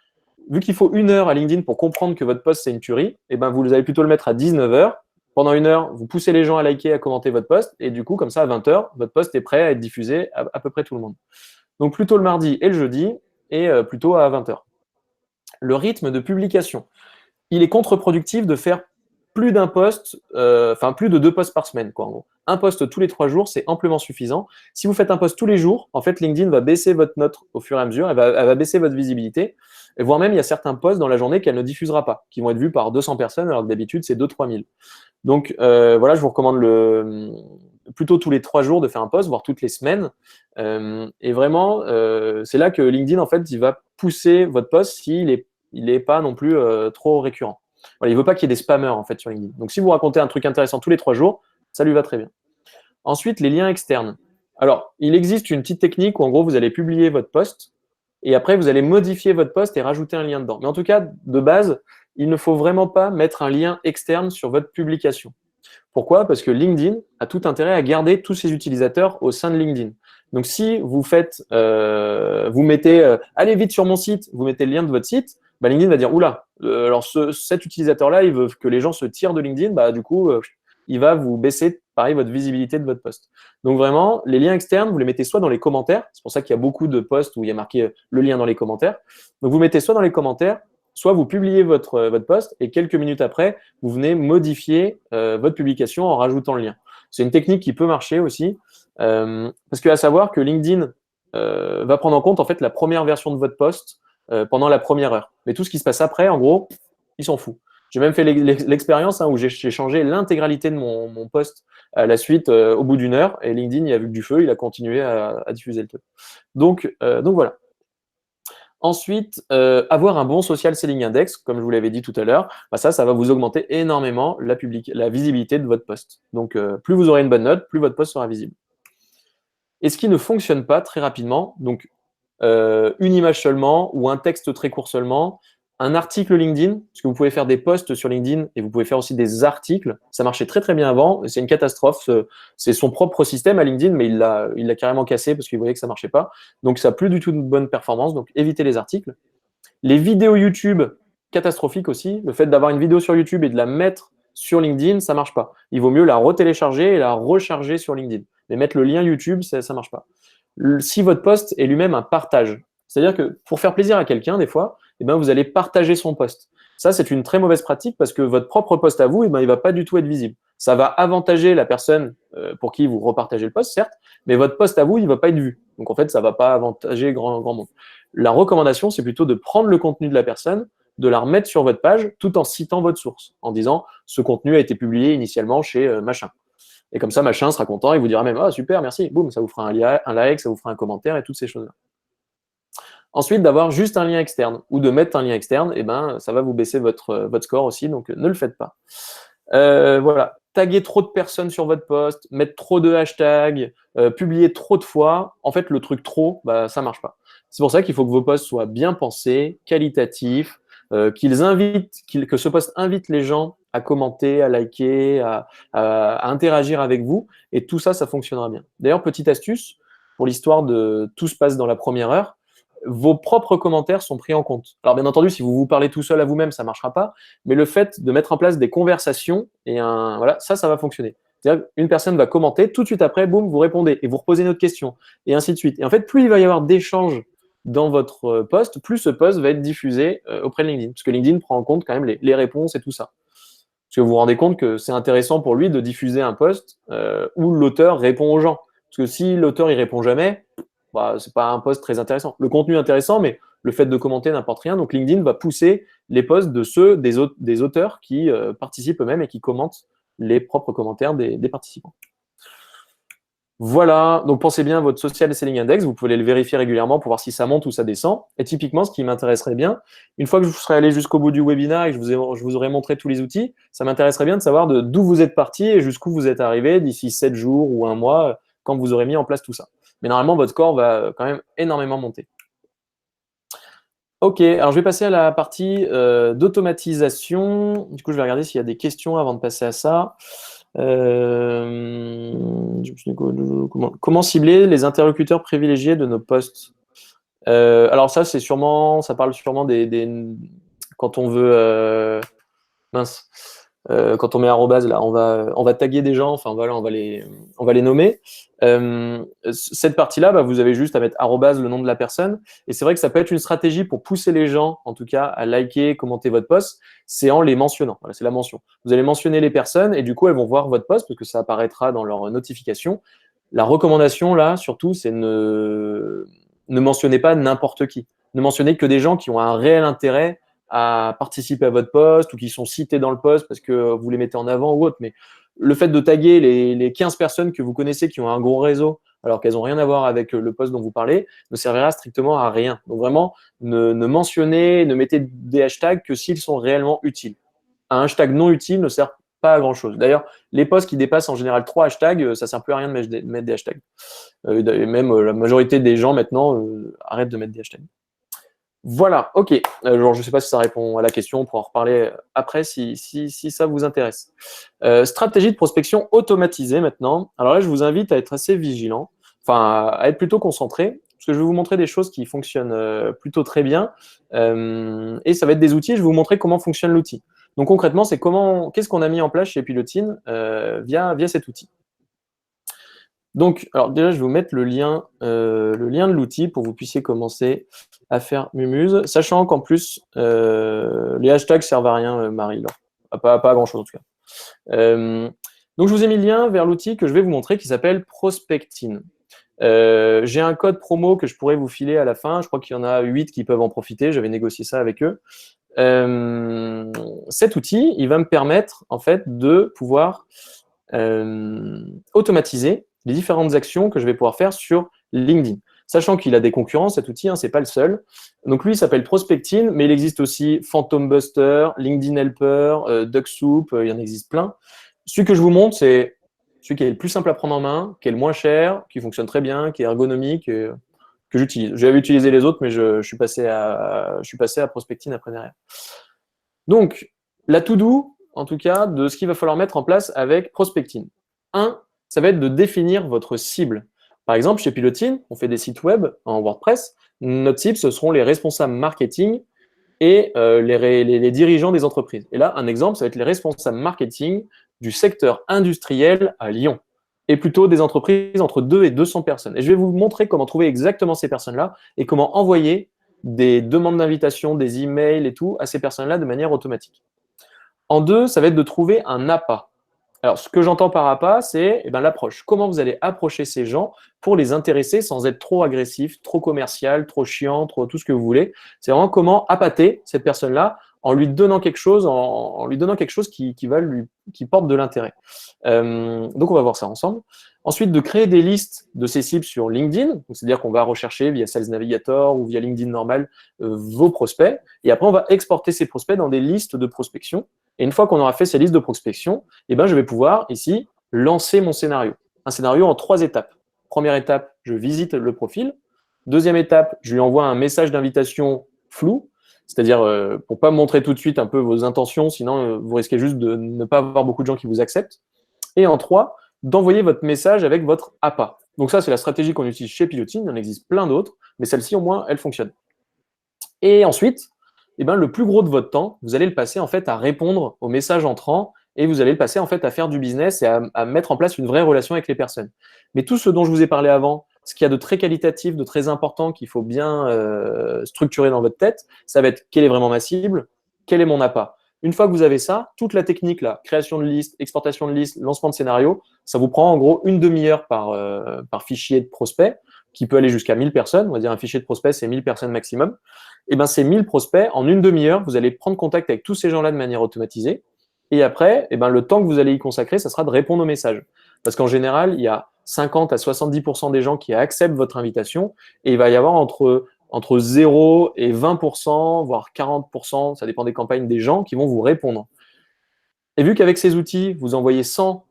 vu qu'il faut 1 heure à LinkedIn pour comprendre que votre post, c'est une tuerie, vous allez plutôt le mettre à 19h Pendant 1 heure, vous poussez les gens à liker, à commenter votre post, et du coup, comme ça, à 20 heures, votre post est prêt à être diffusé à peu près tout le monde. Donc plutôt le mardi et le jeudi, et plutôt à 20 heures. Le rythme de publication. Il est contre-productif de faire plus d'un post, plus de 2 posts par semaine, quoi, en gros. Un post tous les 3 jours, c'est amplement suffisant. Si vous faites un post tous les jours, en fait, LinkedIn va baisser votre note au fur et à mesure, elle va baisser votre visibilité, et voire même, il y a certains posts dans la journée qu'elle ne diffusera pas, qui vont être vus par 200 personnes, alors que d'habitude, c'est 2-3 000. Donc, voilà, je vous recommande plutôt tous les 3 jours de faire un post, voire toutes les semaines. Et vraiment, c'est là que LinkedIn, en fait, il va pousser votre post s'il n'est pas non plus trop récurrent. Voilà, il ne veut pas qu'il y ait des spammers, en fait, sur LinkedIn. Donc, si vous racontez un truc intéressant tous les 3 jours, ça lui va très bien. Ensuite, les liens externes. Alors, il existe une petite technique où, en gros, vous allez publier votre post et après, vous allez modifier votre post et rajouter un lien dedans. Mais en tout cas, de base, il ne faut vraiment pas mettre un lien externe sur votre publication. Pourquoi? Parce que LinkedIn a tout intérêt à garder tous ses utilisateurs au sein de LinkedIn. Donc, si vous faites, vous mettez, allez vite sur mon site, vous mettez le lien de votre site, bah, LinkedIn va dire, oula, alors cet utilisateur-là, il veut que les gens se tirent de LinkedIn, bah, du coup, il va vous baisser, pareil, votre visibilité de votre post. Donc, vraiment, les liens externes, vous les mettez soit dans les commentaires, c'est pour ça qu'il y a beaucoup de posts où il y a marqué le lien dans les commentaires. Donc, vous mettez soit dans les commentaires, soit vous publiez votre post et quelques minutes après, vous venez modifier votre publication en rajoutant le lien. C'est une technique qui peut marcher aussi, parce qu'à savoir que LinkedIn va prendre en compte en fait la première version de votre post pendant la première heure. Mais tout ce qui se passe après, en gros, il s'en fout. J'ai même fait l'expérience où j'ai changé l'intégralité de mon post à la suite au bout d'une heure, et LinkedIn il a vu que du feu, il a continué à diffuser le truc. Donc voilà. Ensuite, avoir un bon social selling index, comme je vous l'avais dit tout à l'heure, bah ça va vous augmenter énormément la visibilité de votre post. Donc, plus vous aurez une bonne note, plus votre post sera visible. Et ce qui ne fonctionne pas très rapidement, donc une image seulement ou un texte très court seulement, un article LinkedIn, parce que vous pouvez faire des posts sur LinkedIn et vous pouvez faire aussi des articles. Ça marchait très très bien avant, c'est une catastrophe. C'est son propre système à LinkedIn, mais il l'a carrément cassé parce qu'il voyait que ça marchait pas. Donc ça n'a plus du tout de bonne performance, donc évitez les articles. Les vidéos YouTube, catastrophique aussi. Le fait d'avoir une vidéo sur YouTube et de la mettre sur LinkedIn, ça marche pas. Il vaut mieux la retélécharger et la recharger sur LinkedIn. Mais mettre le lien YouTube, ça marche pas. Si votre post est lui-même un partage, c'est-à-dire que pour faire plaisir à quelqu'un, des fois, eh ben, vous allez partager son post. Ça, c'est une très mauvaise pratique parce que votre propre post à vous, eh ben, il ne va pas du tout être visible. Ça va avantager la personne pour qui vous repartagez le post, certes, mais votre post à vous, il ne va pas être vu. Donc, en fait, ça ne va pas avantager grand monde. La recommandation, c'est plutôt de prendre le contenu de la personne, de la remettre sur votre page tout en citant votre source, en disant « ce contenu a été publié initialement chez machin ». Et comme ça, machin sera content, il vous dira même « ah super, merci », boum, ça vous fera un like, ça vous fera un commentaire et toutes ces choses-là. Ensuite, d'avoir juste un lien externe ou de mettre un lien externe, eh ben, ça va vous baisser votre score aussi, donc ne le faites pas. Voilà, taguer trop de personnes sur votre post, mettre trop de hashtags, publier trop de fois, en fait, le truc trop, bah, ça marche pas. C'est pour ça qu'il faut que vos posts soient bien pensés, qualitatifs, que ce post invite les gens à commenter, à liker, à interagir avec vous, et tout ça, ça fonctionnera bien. D'ailleurs, petite astuce, pour l'histoire de tout se passe dans la première heure, vos propres commentaires sont pris en compte. Alors bien entendu, si vous vous parlez tout seul à vous-même, ça ne marchera pas, mais le fait de mettre en place des conversations, voilà, ça va fonctionner. C'est-à-dire qu'une personne va commenter, tout de suite après, boum, vous répondez, et vous reposez une autre question, et ainsi de suite. Et en fait, plus il va y avoir d'échanges dans votre post, plus ce post va être diffusé auprès de LinkedIn, parce que LinkedIn prend en compte quand même les réponses et tout ça. Parce que vous vous rendez compte que c'est intéressant pour lui de diffuser un post où l'auteur répond aux gens. Parce que si l'auteur il répond jamais, bah, c'est pas un post très intéressant. Le contenu est intéressant, mais le fait de commenter n'importe rien. Donc LinkedIn va pousser les posts des auteurs qui participent eux-mêmes et qui commentent les propres commentaires des participants. Voilà, donc pensez bien à votre social selling index, vous pouvez le vérifier régulièrement pour voir si ça monte ou ça descend. Et typiquement, ce qui m'intéresserait bien, une fois que je serai allé jusqu'au bout du webinaire et que je vous aurai montré tous les outils, ça m'intéresserait bien de savoir d'où vous êtes parti et jusqu'où vous êtes arrivé d'ici 7 jours ou un mois, quand vous aurez mis en place tout ça. Mais normalement, votre score va quand même énormément monter. Ok, alors je vais passer à la partie d'automatisation. Du coup, je vais regarder s'il y a des questions avant de passer à ça. Comment cibler les interlocuteurs privilégiés de nos posts? Alors ça, ça parle sûrement quand on veut, mince, quand on met arrobase, là, on va taguer des gens, enfin voilà, on va les nommer. Cette partie-là, bah, vous avez juste à mettre arrobase, le nom de la personne. Et c'est vrai que ça peut être une stratégie pour pousser les gens, en tout cas, à liker, commenter votre post, c'est en les mentionnant. Voilà, c'est la mention. Vous allez mentionner les personnes et du coup, elles vont voir votre post parce que ça apparaîtra dans leur notification. La recommandation, là, surtout, c'est ne mentionnez pas n'importe qui. Ne mentionnez que des gens qui ont un réel intérêt à participer à votre post ou qui sont cités dans le post parce que vous les mettez en avant ou autre. Mais le fait de taguer les 15 personnes que vous connaissez qui ont un gros réseau alors qu'elles n'ont rien à voir avec le post dont vous parlez, ne servira strictement à rien. Donc vraiment, ne mentionnez, ne mettez des hashtags que s'ils sont réellement utiles. Un hashtag non utile ne sert pas à grand-chose. D'ailleurs, les posts qui dépassent en général 3 hashtags, ça ne sert plus à rien de mettre des hashtags. Même la majorité des gens maintenant arrêtent de mettre des hashtags. Voilà, ok. Alors, je ne sais pas si ça répond à la question, on pourra en reparler après si ça vous intéresse. Stratégie de prospection automatisée maintenant. Alors là, je vous invite à être assez vigilant, enfin à être plutôt concentré, parce que je vais vous montrer des choses qui fonctionnent plutôt très bien. Et ça va être des outils, je vais vous montrer comment fonctionne l'outil. Donc concrètement, c'est qu'est-ce qu'on a mis en place chez Pilotine via cet outil. Donc, alors déjà, je vais vous mettre le lien de l'outil pour que vous puissiez commencer à faire Mumuse, sachant qu'en plus, les hashtags servent à rien, Marie, là. Pas à grand-chose en tout cas. Donc, je vous ai mis le lien vers l'outil que je vais vous montrer qui s'appelle Prospectine. J'ai un code promo que je pourrais vous filer à la fin. Je crois qu'il y en a 8 qui peuvent en profiter. J'avais négocié ça avec eux. Cet outil, il va me permettre en fait de pouvoir automatiser les différentes actions que je vais pouvoir faire sur LinkedIn. Sachant qu'il a des concurrents, cet outil, hein, ce n'est pas le seul. Donc lui, il s'appelle Prospectine, mais il existe aussi Phantom Buster, LinkedIn Helper, DuckSoup, il y en existe plein. Celui que je vous montre, c'est celui qui est le plus simple à prendre en main, qui est le moins cher, qui fonctionne très bien, qui est ergonomique, que j'utilise. J'avais utilisé les autres, mais je suis passé à Prospectine après derrière. Donc, la to-do, en tout cas, de ce qu'il va falloir mettre en place avec Prospectine. Ça va être de définir votre cible. Par exemple, chez Pilotine, on fait des sites web en WordPress. Notre cible, ce seront les responsables marketing et les dirigeants des entreprises. Et là, un exemple, ça va être les responsables marketing du secteur industriel à Lyon. Et plutôt des entreprises entre 2 et 200 personnes. Et je vais vous montrer comment trouver exactement ces personnes-là et comment envoyer des demandes d'invitation, des emails et tout à ces personnes-là de manière automatique. En 2, ça va être de trouver un appât. Alors, ce que j'entends par appât, c'est l'approche. Comment vous allez approcher ces gens pour les intéresser sans être trop agressif, trop commercial, trop chiant, trop tout ce que vous voulez. C'est vraiment comment appâter cette personne-là en lui donnant quelque chose, qui porte de l'intérêt. Donc, on va voir ça ensemble. Ensuite, de créer des listes de ces cibles sur LinkedIn. C'est-à-dire qu'on va rechercher via Sales Navigator ou via LinkedIn normal vos prospects. Et après, on va exporter ces prospects dans des listes de prospection. Et une fois qu'on aura fait ces listes de prospection, je vais pouvoir ici lancer mon scénario. Un scénario en 3 étapes. Première étape, je visite le profil. Deuxième étape, je lui envoie un message d'invitation flou, c'est-à-dire pour ne pas montrer tout de suite un peu vos intentions, sinon vous risquez juste de ne pas avoir beaucoup de gens qui vous acceptent. Et en 3, d'envoyer votre message avec votre appât. Donc ça, c'est la stratégie qu'on utilise chez Pilotine. Il en existe plein d'autres, mais celle-ci, au moins, elle fonctionne. Et ensuite, le plus gros de votre temps, vous allez le passer en fait à répondre aux messages entrants et vous allez le passer en fait à faire du business et à mettre en place une vraie relation avec les personnes. Mais tout ce dont je vous ai parlé avant, ce qu'il y a de très qualitatif, de très important qu'il faut bien structurer dans votre tête, ça va être quelle est vraiment ma cible, quel est mon appât. Une fois que vous avez ça, toute la technique, là, création de liste, exportation de liste, lancement de scénario, ça vous prend en gros une demi-heure par fichier de prospect, qui peut aller jusqu'à 1000 personnes. On va dire un fichier de prospect, c'est 1000 personnes maximum. Ces 1000 prospects, en une demi-heure, vous allez prendre contact avec tous ces gens-là de manière automatisée. Et après, le temps que vous allez y consacrer, ça sera de répondre aux messages. Parce qu'en général, il y a 50 à 70% des gens qui acceptent votre invitation et il va y avoir entre 0 et 20%, voire 40%, ça dépend des campagnes, des gens qui vont vous répondre. Et vu qu'avec ces outils, vous envoyez 100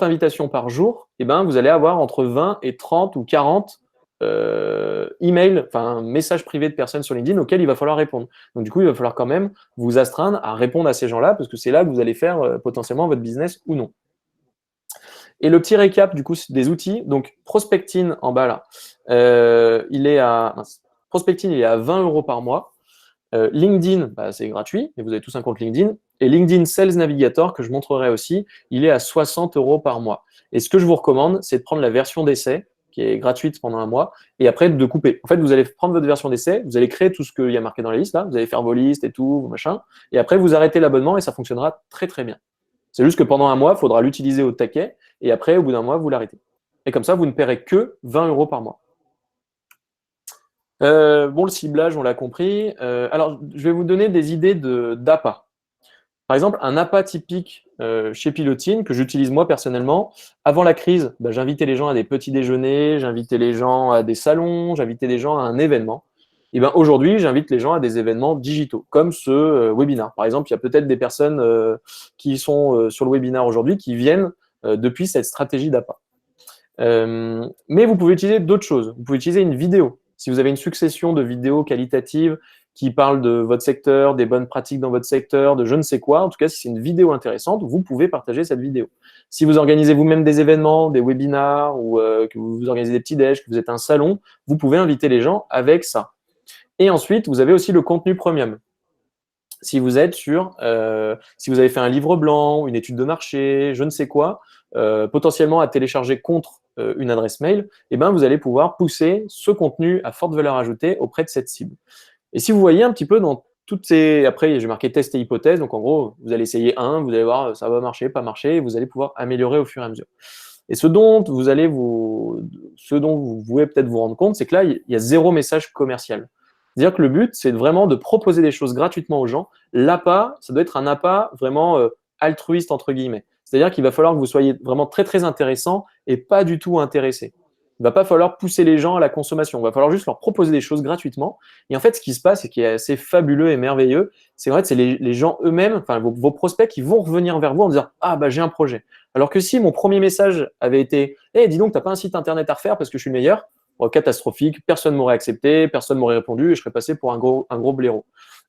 invitations par jour, vous allez avoir entre 20 et 30 ou 40 emails, enfin messages privés de personnes sur LinkedIn auxquels il va falloir répondre. Donc du coup, il va falloir quand même vous astreindre à répondre à ces gens-là parce que c'est là que vous allez faire potentiellement votre business ou non. Et le petit récap du coup des outils, donc Prospectine en bas là, Prospectine il est à 20 € par mois. LinkedIn, bah, c'est gratuit, et vous avez tous un compte LinkedIn. Et LinkedIn Sales Navigator, que je montrerai aussi, il est à 60 € par mois. Et ce que je vous recommande, c'est de prendre la version d'essai, qui est gratuite pendant un mois, et après de couper. En fait, vous allez prendre votre version d'essai, vous allez créer tout ce qu'il y a marqué dans la liste, là, vous allez faire vos listes et tout, vos machins, et après vous arrêtez l'abonnement et ça fonctionnera très très bien. C'est juste que pendant un mois, il faudra l'utiliser au taquet, et après, au bout d'un mois, vous l'arrêtez. Et comme ça, vous ne paierez que 20 € par mois. Bon, le ciblage, on l'a compris. Alors, je vais vous donner des idées d'appât. Par exemple, un appât typique chez Pilotine, que j'utilise moi personnellement, avant la crise, bah, j'invitais les gens à des petits déjeuners, j'invitais les gens à des salons, j'invitais les gens à un événement. Et ben aujourd'hui, j'invite les gens à des événements digitaux, comme ce webinar. Par exemple, il y a peut-être des personnes qui sont sur le webinar aujourd'hui qui viennent depuis cette stratégie d'appât. Mais vous pouvez utiliser d'autres choses. Vous pouvez utiliser une vidéo. Si vous avez une succession de vidéos qualitatives qui parlent de votre secteur, des bonnes pratiques dans votre secteur, de je ne sais quoi, en tout cas, si c'est une vidéo intéressante, vous pouvez partager cette vidéo. Si vous organisez vous-même des événements, des webinars, ou que vous organisez des petits déj, que vous êtes un salon, vous pouvez inviter les gens avec ça. Et ensuite, vous avez aussi le contenu premium. Si vous êtes si vous avez fait un livre blanc, une étude de marché, je ne sais quoi, potentiellement à télécharger contre une adresse mail, eh ben, vous allez pouvoir pousser ce contenu à forte valeur ajoutée auprès de cette cible. Et si vous voyez un petit peu dans toutes ces… Après, j'ai marqué test et hypothèse, donc en gros, vous allez essayer un, vous allez voir ça va marcher, pas marcher, et vous allez pouvoir améliorer au fur et à mesure. Et ce dont vous pouvez peut-être vous rendre compte, c'est que là, il y a zéro message commercial. C'est-à-dire que le but, c'est vraiment de proposer des choses gratuitement aux gens. L'appât, ça doit être un appât vraiment altruiste, entre guillemets. C'est-à-dire qu'il va falloir que vous soyez vraiment très, très intéressant et pas du tout intéressé. Il ne va pas falloir pousser les gens à la consommation. Il va falloir juste leur proposer des choses gratuitement. Et en fait, ce qui se passe et qui est assez fabuleux et merveilleux, c'est vrai que c'est les gens eux-mêmes, enfin vos prospects, qui vont revenir vers vous en disant « Ah, bah j'ai un projet ». Alors que si mon premier message avait été « Eh, dis donc, tu n'as pas un site internet à refaire parce que je suis le meilleur », catastrophique, personne ne m'aurait accepté, personne ne m'aurait répondu et je serais passé pour un gros blaireau.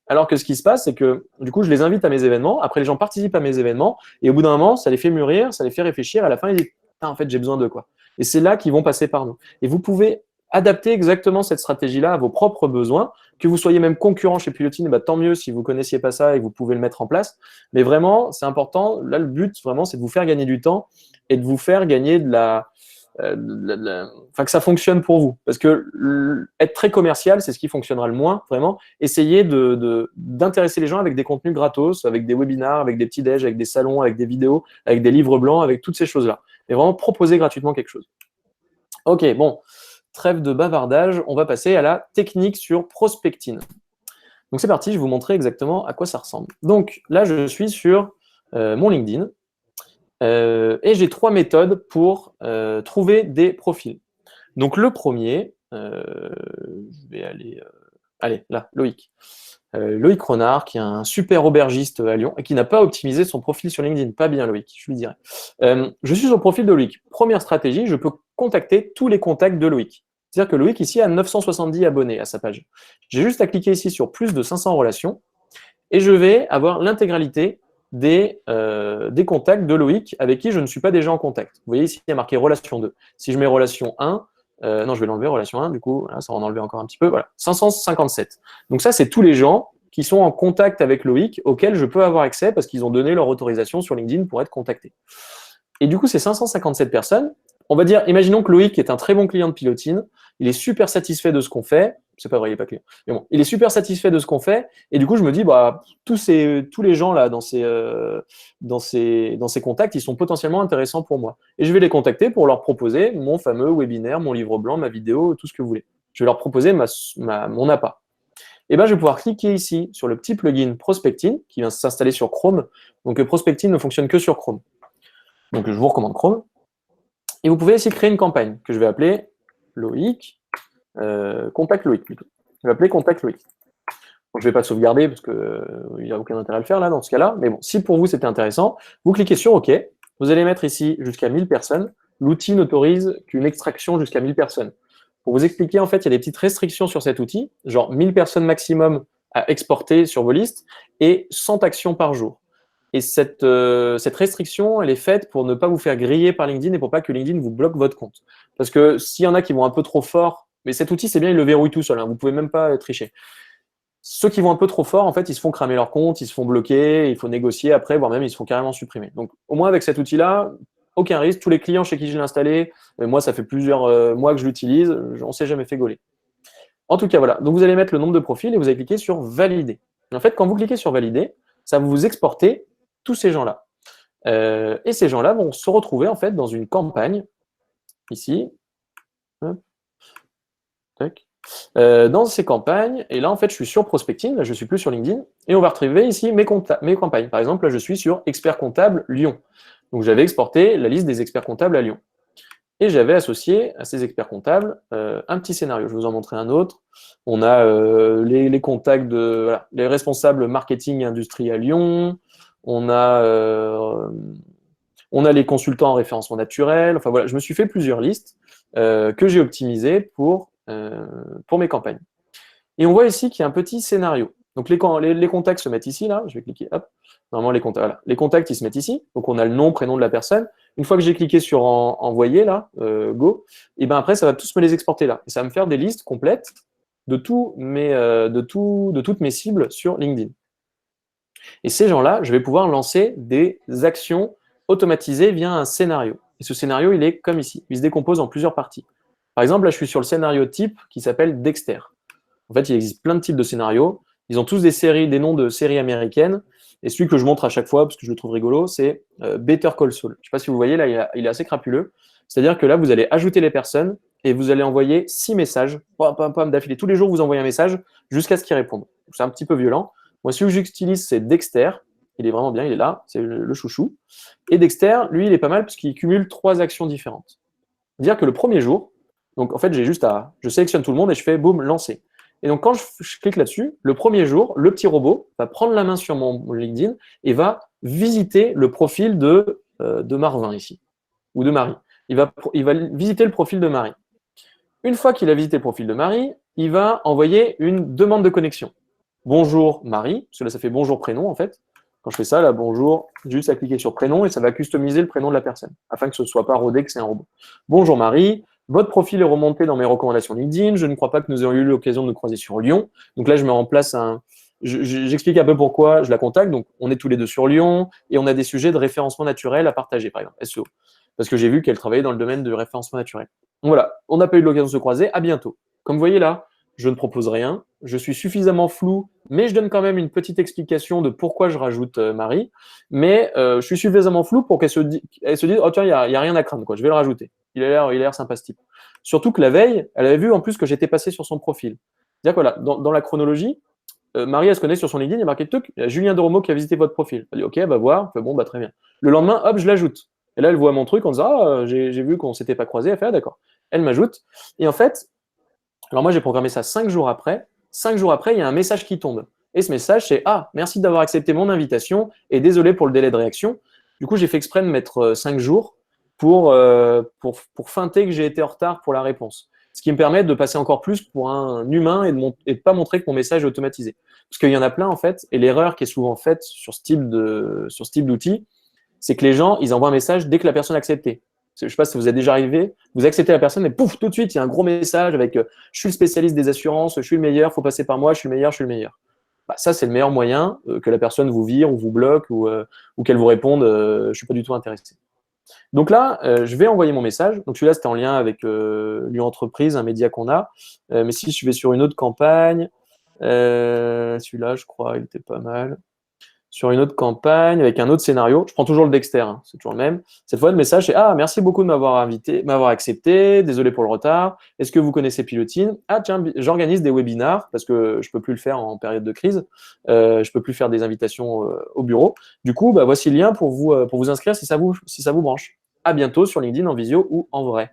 Alors que ce qui se passe, c'est que du coup, je les invite à mes événements, après les gens participent à mes événements, et au bout d'un moment, ça les fait mûrir, ça les fait réfléchir, à la fin, ils disent « en fait, j'ai besoin d'eux, quoi ». Et c'est là qu'ils vont passer par nous. Et vous pouvez adapter exactement cette stratégie-là à vos propres besoins, que vous soyez même concurrent chez Pilotine, bah, tant mieux si vous ne connaissiez pas ça et que vous pouvez le mettre en place. Mais vraiment, c'est important, là, le but, vraiment, c'est de vous faire gagner du temps et de vous faire gagner enfin, que ça fonctionne pour vous. Parce que être très commercial, c'est ce qui fonctionnera le moins, vraiment. Essayez d'intéresser les gens avec des contenus gratos, avec des webinars, avec des petits déj, avec des salons, avec des vidéos, avec des livres blancs, avec toutes ces choses-là. Et vraiment proposer gratuitement quelque chose. Ok, bon, trêve de bavardage, on va passer à la technique sur prospecting. Donc c'est parti, je vais vous montrer exactement à quoi ça ressemble. Donc là, je suis sur mon LinkedIn. Et j'ai 3 méthodes pour trouver des profils. Donc le premier, je vais aller là, Loïc. Loïc Renard, qui est un super aubergiste à Lyon et qui n'a pas optimisé son profil sur LinkedIn. Pas bien, Loïc, je lui dirais. Je suis sur le profil de Loïc. Première stratégie, je peux contacter tous les contacts de Loïc. C'est-à-dire que Loïc, ici, a 970 abonnés à sa page. J'ai juste à cliquer ici sur plus de 500 relations et je vais avoir l'intégralité des contacts de Loïc avec qui je ne suis pas déjà en contact. Vous voyez ici, il y a marqué relation 2. Si je mets relation 1, non, je vais l'enlever, relation 1, du coup, voilà, ça va en enlever encore un petit peu. Voilà, 557. Donc ça, c'est tous les gens qui sont en contact avec Loïc, auxquels je peux avoir accès parce qu'ils ont donné leur autorisation sur LinkedIn pour être contactés. Et du coup, ces 557 personnes, on va dire, imaginons que Loïc est un très bon client de Pilotine, il est super satisfait de ce qu'on fait, c'est pas vrai, il n'est pas client, mais bon, il est super satisfait de ce qu'on fait, et du coup, je me dis, bah, tous les gens là dans ces contacts, ils sont potentiellement intéressants pour moi. Et je vais les contacter pour leur proposer mon fameux webinaire, mon livre blanc, ma vidéo, tout ce que vous voulez. Je vais leur proposer mon appât. Et ben, je vais pouvoir cliquer ici sur le petit plugin Prospecting qui vient s'installer sur Chrome. Donc, Prospecting ne fonctionne que sur Chrome. Donc, je vous recommande Chrome. Et vous pouvez ici créer une campagne que je vais appeler Loïc, Contact Loïc plutôt. Je vais appeler Contact Loïc. Donc, je ne vais pas sauvegarder parce qu'il n'y a aucun intérêt à le faire là dans ce cas-là. Mais bon, si pour vous c'était intéressant, vous cliquez sur OK. Vous allez mettre ici jusqu'à 1000 personnes. L'outil n'autorise qu'une extraction jusqu'à 1000 personnes. Pour vous expliquer, en fait, il y a des petites restrictions sur cet outil, genre 1000 personnes maximum à exporter sur vos listes et 100 actions par jour. Et cette restriction, elle est faite pour ne pas vous faire griller par LinkedIn et pour pas que LinkedIn vous bloque votre compte. Parce que s'il y en a qui vont un peu trop fort, mais cet outil, c'est bien, il le verrouille tout seul, hein, vous ne pouvez même pas tricher. Ceux qui vont un peu trop fort, en fait, ils se font cramer leur compte, ils se font bloquer, il faut négocier après, voire même ils se font carrément supprimer. Donc, au moins avec cet outil-là, aucun risque. Tous les clients chez qui je l'ai installé, moi, ça fait plusieurs mois que je l'utilise, on ne s'est jamais fait gauler. En tout cas, voilà. Donc, vous allez mettre le nombre de profils et vous allez cliquer sur Valider. Et en fait, quand vous cliquez sur Valider, ça va vous exporter tous ces gens-là. Et ces gens-là vont se retrouver en fait dans une campagne, ici. Hop, tac. Dans ces campagnes, et là en fait je suis sur Prospecting, là je suis plus sur LinkedIn, et on va retrouver ici mes campagnes. Par exemple, là je suis sur Expert comptable Lyon. Donc j'avais exporté la liste des experts comptables à Lyon. Et j'avais associé à ces experts comptables un petit scénario. Je vais vous en montrer un autre. On a les contacts de voilà, les responsables marketing et industrie à Lyon. On a les consultants en référencement naturel. Enfin voilà, je me suis fait plusieurs listes que j'ai optimisées pour mes campagnes. Et on voit ici qu'il y a un petit scénario. Donc les contacts se mettent ici, là. Je vais cliquer, hop. Normalement, voilà. Les contacts, ils se mettent ici. Donc on a le nom, prénom de la personne. Une fois que j'ai cliqué sur envoyer, là, go, et ben après, ça va tous me les exporter là. Et ça va me faire des listes complètes de toutes mes cibles sur LinkedIn. Et ces gens-là, je vais pouvoir lancer des actions automatisées via un scénario. Et ce scénario, il est comme ici. Il se décompose en plusieurs parties. Par exemple, là, je suis sur le scénario type qui s'appelle Dexter. En fait, il existe plein de types de scénarios. Ils ont tous des noms de séries américaines. Et celui que je montre à chaque fois, parce que je le trouve rigolo, c'est Better Call Saul. Je ne sais pas si vous voyez, là, il est assez crapuleux. C'est-à-dire que là, vous allez ajouter les personnes et vous allez envoyer 6 messages, d'affilée. Tous les jours, vous envoyez un message jusqu'à ce qu'ils répondent. C'est un petit peu violent. Moi, celui que j'utilise, c'est Dexter. Il est vraiment bien, il est là, c'est le chouchou. Et Dexter, lui, il est pas mal parce qu'il cumule 3 actions différentes. C'est-à-dire que le premier jour, donc en fait, je sélectionne tout le monde et je fais boum, lancer. Et donc quand je clique là-dessus, le premier jour, le petit robot va prendre la main sur mon LinkedIn et va visiter le profil de Marvin ici, ou de Marie. Il va visiter le profil de Marie. Une fois qu'il a visité le profil de Marie, il va envoyer une demande de connexion. Bonjour Marie, parce que là ça fait bonjour prénom en fait. Quand je fais ça, là, bonjour, juste à cliquer sur prénom et ça va customiser le prénom de la personne, afin que ce ne soit pas rodé que c'est un robot. Bonjour Marie, votre profil est remonté dans mes recommandations LinkedIn, je ne crois pas que nous ayons eu l'occasion de nous croiser sur Lyon. Donc là, je mets en place j'explique un peu pourquoi je la contacte. Donc, on est tous les deux sur Lyon et on a des sujets de référencement naturel à partager, par exemple, SEO. Parce que j'ai vu qu'elle travaillait dans le domaine du référencement naturel. Donc voilà, on n'a pas eu l'occasion de se croiser, à bientôt. Comme vous voyez là, je ne propose rien, je suis suffisamment flou, mais je donne quand même une petite explication de pourquoi je rajoute Marie, mais je suis suffisamment flou pour qu'elle se dise, oh tiens, il n'y a rien à craindre, quoi. Je vais le rajouter. Il a l'air sympa ce type. Surtout que la veille, elle avait vu en plus que j'étais passé sur son profil. C'est-à-dire que voilà, dans la chronologie, Marie, elle se connaît sur son LinkedIn, il y a marqué truc, il y a Julien Doromo qui a visité votre profil. Elle dit ok, elle va voir, bon, bah très bien. Le lendemain, hop, je l'ajoute. Et là, elle voit mon truc en disant ah, j'ai vu qu'on ne s'était pas croisés. Elle fait ah, d'accord. Elle m'ajoute. Et en fait, alors moi, j'ai programmé ça 5 jours après. 5 jours après, il y a un message qui tombe. Et ce message, c'est ah, merci d'avoir accepté mon invitation et désolé pour le délai de réaction. Du coup, j'ai fait exprès de mettre 5 jours pour feinter que j'ai été en retard pour la réponse. Ce qui me permet de passer encore plus pour un humain et de ne pas montrer que mon message est automatisé. Parce qu'il y en a plein, en fait, et l'erreur qui est souvent faite sur ce type d'outil, c'est que les gens, ils envoient un message dès que la personne a accepté. Je ne sais pas si vous êtes déjà arrivé, vous acceptez la personne et pouf, tout de suite, il y a un gros message avec je suis le spécialiste des assurances, je suis le meilleur, il faut passer par moi, je suis le meilleur, je suis le meilleur. Bah, ça, c'est le meilleur moyen que la personne vous vire ou vous bloque ou qu'elle vous réponde je ne suis pas du tout intéressé. Donc là, je vais envoyer mon message. Donc celui-là, c'était en lien avec Lyon Entreprise, un média qu'on a. Mais si je vais sur une autre campagne, celui-là, je crois, il était pas mal. Sur une autre campagne, avec un autre scénario, je prends toujours le Dexter, hein, c'est toujours le même. Cette fois, le message, c'est ah, merci beaucoup de m'avoir accepté, désolé pour le retard. Est-ce que vous connaissez Pilotine? Ah, tiens, j'organise des webinars parce que je ne peux plus le faire en période de crise. Je ne peux plus faire des invitations au bureau. Du coup, bah, voici le lien pour vous inscrire si ça vous branche. À bientôt sur LinkedIn en visio ou en vrai.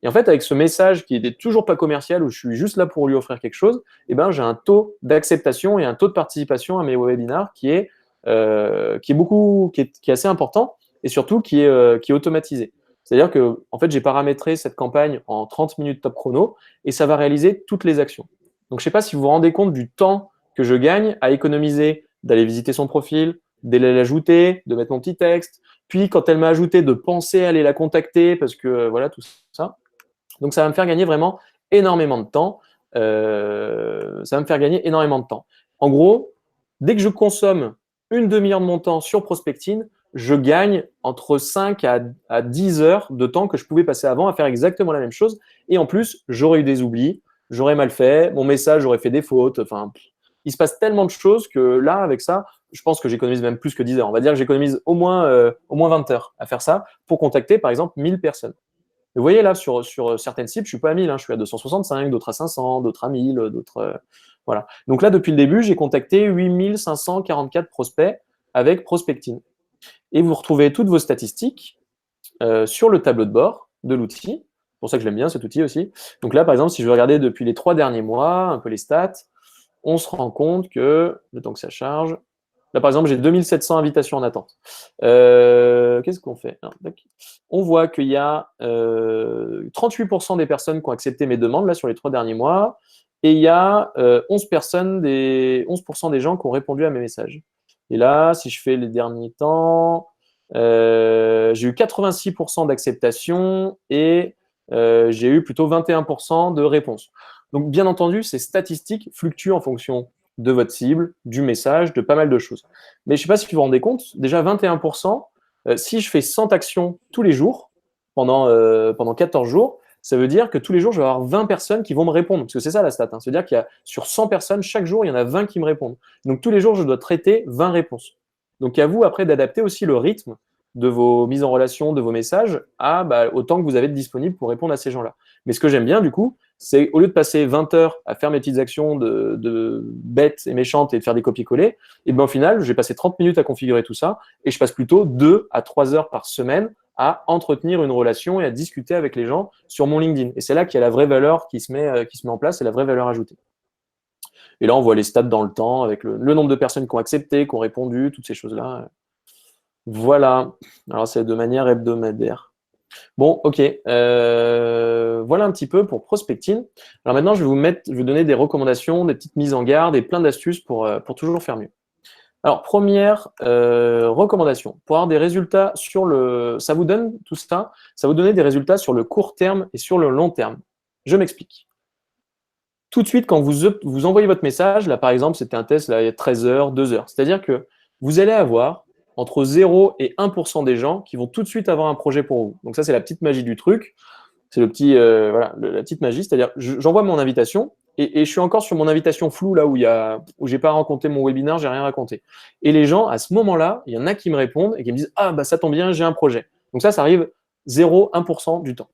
Et en fait, avec ce message qui n'était toujours pas commercial, où je suis juste là pour lui offrir quelque chose, eh ben, j'ai un taux d'acceptation et un taux de participation à mes webinars qui est assez important et surtout qui est automatisé. C'est-à-dire que en fait, j'ai paramétré cette campagne en 30 minutes top chrono et ça va réaliser toutes les actions. Donc, je ne sais pas si vous vous rendez compte du temps que je gagne à économiser d'aller visiter son profil, d'aller l'ajouter, de mettre mon petit texte, puis quand elle m'a ajouté, de penser à aller la contacter parce que voilà, tout ça. Donc, ça va me faire gagner vraiment énormément de temps. En gros, dès que je consomme une demi-heure de mon temps sur Prospectine, je gagne entre 5 à 10 heures de temps que je pouvais passer avant à faire exactement la même chose. Et en plus, j'aurais eu des oublis, j'aurais mal fait, mon message aurait fait des fautes. Enfin, il se passe tellement de choses que là, avec ça, je pense que j'économise même plus que 10 heures. On va dire que j'économise au moins 20 heures à faire ça pour contacter, par exemple, 1000 personnes. Vous voyez, là, sur certaines cibles, je suis pas à 1000, hein, je suis à 265, d'autres à 500, d'autres à 1000, d'autres. Voilà. Donc là, depuis le début, j'ai contacté 8544 prospects avec Prospectine. Et vous retrouvez toutes vos statistiques sur le tableau de bord de l'outil. C'est pour ça que je l'aime bien, cet outil aussi. Donc là, par exemple, si je veux regarder depuis les 3 derniers mois, un peu les stats, on se rend compte que, le temps que ça charge, là, par exemple, j'ai 2700 invitations en attente. Qu'est-ce qu'on fait? On voit qu'il y a 38% des personnes qui ont accepté mes demandes là, sur les 3 derniers mois, et il y a 11% des gens qui ont répondu à mes messages. Et là, si je fais les derniers temps, j'ai eu 86% d'acceptation et j'ai eu plutôt 21% de réponses. Donc, bien entendu, ces statistiques fluctuent en fonction de votre cible, du message, de pas mal de choses. Mais je ne sais pas si vous vous rendez compte, déjà 21%, si je fais 100 actions tous les jours, pendant 14 jours, ça veut dire que tous les jours, je vais avoir 20 personnes qui vont me répondre. Parce que c'est ça la stat. Hein. C'est-à-dire qu'il y a sur 100 personnes, chaque jour, il y en a 20 qui me répondent. Donc tous les jours, je dois traiter 20 réponses. Donc à vous, après, d'adapter aussi le rythme de vos mises en relation, de vos messages, au temps que vous avez de disponible pour répondre à ces gens-là. Mais ce que j'aime bien, du coup, c'est au lieu de passer 20 heures à faire mes petites actions de bêtes et méchantes et de faire des copier-coller, et ben au final, j'ai passé 30 minutes à configurer tout ça et je passe plutôt 2 à 3 heures par semaine à entretenir une relation et à discuter avec les gens sur mon LinkedIn. Et c'est là qu'il y a la vraie valeur qui se met en place et la vraie valeur ajoutée. Et là, on voit les stats dans le temps avec le nombre de personnes qui ont accepté, qui ont répondu, toutes ces choses-là. Voilà. Alors, c'est de manière hebdomadaire. Bon, ok. Voilà un petit peu pour Prospectine. Alors maintenant, je vais vous donner des recommandations, des petites mises en garde et plein d'astuces pour toujours faire mieux. Alors, première recommandation, pour avoir des résultats sur ça vous donne tout ça, ça vous donner des résultats sur le court terme et sur le long terme. Je m'explique. Tout de suite, quand vous envoyez votre message, là par exemple, c'était un test là, il y a 13 heures, 2 heures, c'est-à-dire que vous allez avoir entre 0 et 1% des gens qui vont tout de suite avoir un projet pour vous. Donc ça, c'est la petite magie du truc. C'est la petite magie, c'est-à-dire j'envoie mon invitation et je suis encore sur mon invitation floue là où j'ai pas raconté mon webinaire, j'ai rien raconté. Et les gens, à ce moment-là, il y en a qui me répondent et qui me disent ah bah ça tombe bien, j'ai un projet. Donc ça arrive 0,1% du temps.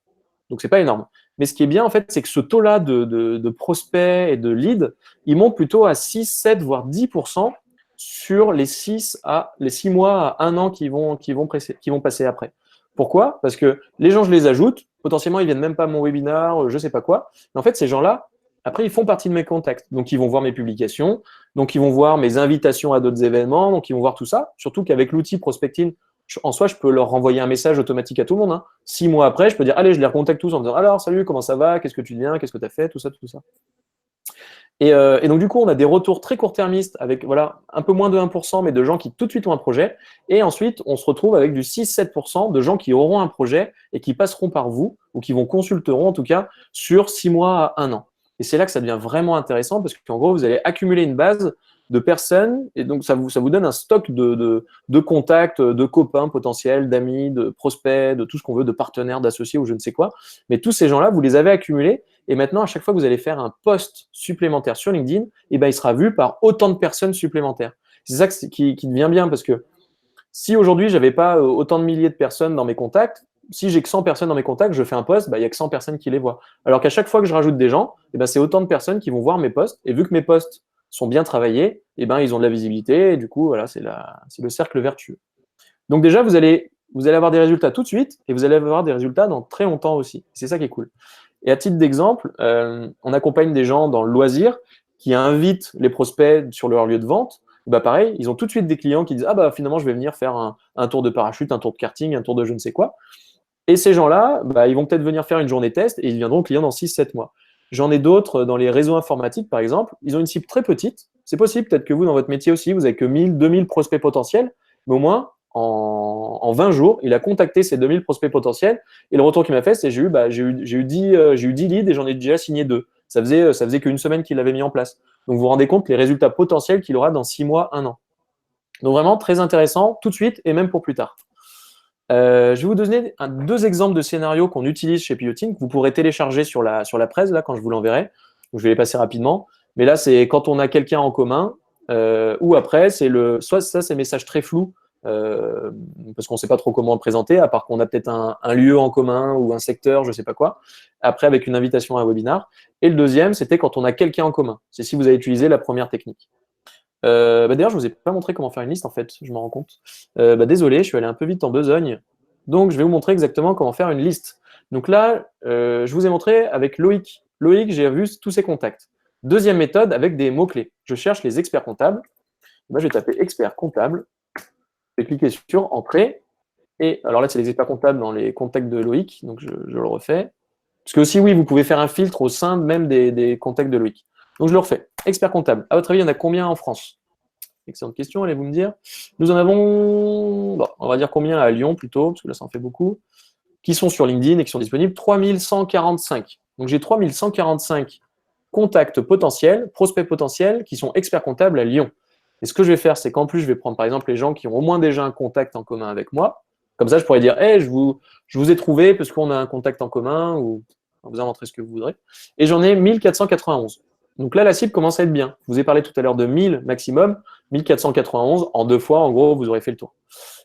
Donc c'est pas énorme. Mais ce qui est bien en fait, c'est que ce taux-là de prospects et de leads, il monte plutôt à 6, 7, voire 10% sur les 6 mois à 1 an qui vont passer après. Pourquoi? Parce que les gens, je les ajoute, potentiellement, ils viennent même pas à mon webinaire, je sais pas quoi. Mais en fait, ces gens-là, après, ils font partie de mes contacts. Donc, ils vont voir mes publications, donc ils vont voir mes invitations à d'autres événements, donc ils vont voir tout ça. Surtout qu'avec l'outil Prospecting, en soi, je peux leur renvoyer un message automatique à tout le monde. Hein. 6 mois après, je peux dire, allez, je les recontacte tous en disant, alors, salut, comment ça va? Qu'est-ce que tu deviens? Qu'est-ce que tu as fait? Tout ça, tout ça. Et donc, du coup, on a des retours très court-termistes avec voilà, un peu moins de 1%, mais de gens qui tout de suite ont un projet. Et ensuite, on se retrouve avec du 6-7% de gens qui auront un projet et qui passeront par vous, ou qui consulteront en tout cas, sur 6 mois à 1 an. Et c'est là que ça devient vraiment intéressant parce qu'en gros, vous allez accumuler une base de personnes et donc ça vous donne un stock de contacts, de copains potentiels, d'amis, de prospects, de tout ce qu'on veut, de partenaires, d'associés ou je ne sais quoi. Mais tous ces gens-là, vous les avez accumulés et maintenant, à chaque fois que vous allez faire un post supplémentaire sur LinkedIn, eh ben, il sera vu par autant de personnes supplémentaires. C'est ça qui devient bien parce que si aujourd'hui, je n'avais pas autant de milliers de personnes dans mes contacts, si j'ai que 100 personnes dans mes contacts, je fais un post, il y a que 100 personnes qui les voient. Alors qu'à chaque fois que je rajoute des gens, eh ben, c'est autant de personnes qui vont voir mes posts. Et vu que mes posts sont bien travaillés, eh ben, ils ont de la visibilité. Et du coup, voilà, c'est le cercle vertueux. Donc déjà, vous allez avoir des résultats tout de suite et vous allez avoir des résultats dans très longtemps aussi. C'est ça qui est cool. Et à titre d'exemple, on accompagne des gens dans le loisir qui invitent les prospects sur leur lieu de vente. Bah pareil, ils ont tout de suite des clients qui disent ah bah finalement je vais venir faire un tour de parachute, un tour de karting, un tour de je ne sais quoi. Et ces gens-là, bah, ils vont peut-être venir faire une journée test et ils deviendront clients dans 6-7 mois. J'en ai d'autres dans les réseaux informatiques, par exemple. Ils ont une cible très petite. C'est possible, peut-être que vous, dans votre métier aussi, vous n'avez que 1000, 2000 prospects potentiels, mais au moins, en 20 jours, il a contacté ces 2000 prospects potentiels. Et le retour qu'il m'a fait, c'est j'ai eu 10 leads et j'en ai déjà signé 2. Ça faisait qu'une semaine qu'il l'avait mis en place. Donc, vous vous rendez compte les résultats potentiels qu'il aura dans 6 mois, 1 an. Donc, vraiment très intéressant tout de suite et même pour plus tard. Je vais vous donner 2 exemples de scénarios qu'on utilise chez Piloting, que vous pourrez télécharger sur la presse, là, quand je vous l'enverrai. Donc, je vais les passer rapidement. Mais là, c'est quand on a quelqu'un en commun, ou après, soit ça, c'est message très flou, parce qu'on ne sait pas trop comment le présenter, à part qu'on a peut-être un lieu en commun ou un secteur, je ne sais pas quoi. Après, avec une invitation à un webinar. Et le deuxième, c'était quand on a quelqu'un en commun. C'est si vous avez utilisé la première technique. D'ailleurs, je ne vous ai pas montré comment faire une liste, en fait, je m'en rends compte. Désolé, je suis allé un peu vite en besogne. Donc, je vais vous montrer exactement comment faire une liste. Donc là, je vous ai montré avec Loïc. Loïc, j'ai vu tous ses contacts. Deuxième méthode, avec des mots-clés. Je cherche les experts comptables. Je vais taper expert comptable. Je vais cliquer sur Entrée. Et alors là, c'est les experts comptables dans les contacts de Loïc. Donc, je le refais. Parce que aussi, oui, vous pouvez faire un filtre au sein même des contacts de Loïc. Donc, je le refais. Expert comptable. À votre avis, il y en a combien en France? Excellente question, allez-vous me dire. Nous en avons, on va dire combien à Lyon plutôt, parce que là, ça en fait beaucoup, qui sont sur LinkedIn et qui sont disponibles. 3145. Donc, j'ai 3145 contacts potentiels, prospects potentiels, qui sont experts comptables à Lyon. Et ce que je vais faire, c'est qu'en plus, je vais prendre par exemple les gens qui ont au moins déjà un contact en commun avec moi. Comme ça, je pourrais dire, hey, je vous ai trouvé parce qu'on a un contact en commun, ou vous inventerez ce que vous voudrez. Et j'en ai 1491. Donc là, la cible commence à être bien. Je vous ai parlé tout à l'heure de 1000 maximum, 1491 en 2 fois, en gros, vous aurez fait le tour.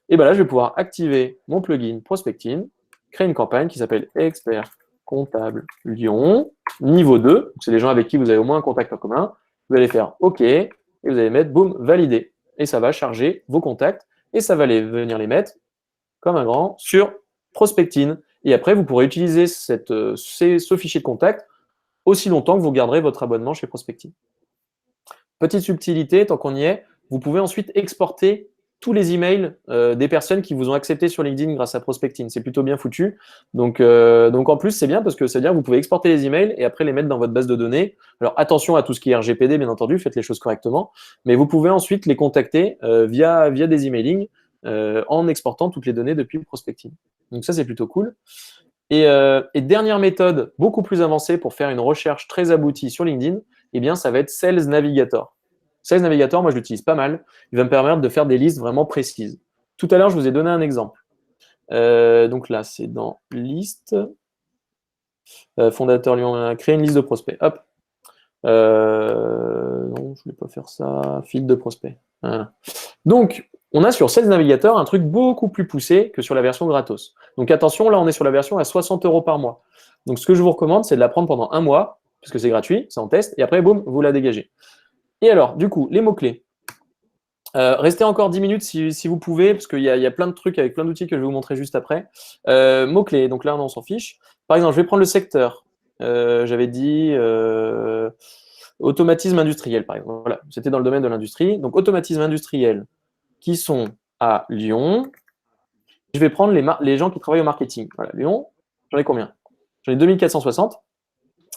Et bien là, je vais pouvoir activer mon plugin Prospecting, créer une campagne qui s'appelle Expert Comptable Lyon, niveau 2. C'est les gens avec qui vous avez au moins un contact en commun. Vous allez faire OK, et vous allez mettre, boum, valider. Et ça va charger vos contacts, et ça va venir les mettre comme un grand sur Prospecting. Et après, vous pourrez utiliser ce fichier de contact aussi longtemps que vous garderez votre abonnement chez Prospecting. Petite subtilité, tant qu'on y est, vous pouvez ensuite exporter tous les emails des personnes qui vous ont accepté sur LinkedIn grâce à Prospecting. C'est plutôt bien foutu. Donc en plus, c'est bien parce que ça veut dire que vous pouvez exporter les emails et après les mettre dans votre base de données. Alors attention à tout ce qui est RGPD, bien entendu, faites les choses correctement. Mais vous pouvez ensuite les contacter via des emailings en exportant toutes les données depuis Prospecting. Donc ça, c'est plutôt cool. Et dernière méthode, beaucoup plus avancée pour faire une recherche très aboutie sur LinkedIn, eh bien, ça va être Sales Navigator. Sales Navigator, moi, je l'utilise pas mal. Il va me permettre de faire des listes vraiment précises. Tout à l'heure, je vous ai donné un exemple. Donc là, c'est dans Liste. Fondateur Lyon, créer une liste de prospects. Hop. Non, je ne vais pas faire ça. Fil de prospects. Voilà. Donc, on a sur Sales Navigator un truc beaucoup plus poussé que sur la version gratos. Donc attention, là on est sur la version à 60 € par mois. Donc ce que je vous recommande, c'est de la prendre pendant 1 mois, puisque c'est gratuit, ça en teste, et après, boum, vous la dégagez. Et alors, du coup, les mots-clés. Restez encore 10 minutes si vous pouvez, parce qu'il y a plein de trucs avec plein d'outils que je vais vous montrer juste après. Mots-clés, donc là on s'en fiche. Par exemple, je vais prendre le secteur. J'avais dit automatisme industriel, par exemple. Voilà, c'était dans le domaine de l'industrie. Donc automatisme industriel, qui sont à Lyon. Je vais prendre les gens qui travaillent au marketing. Voilà, Lyon, j'en ai combien? J'en ai 2460.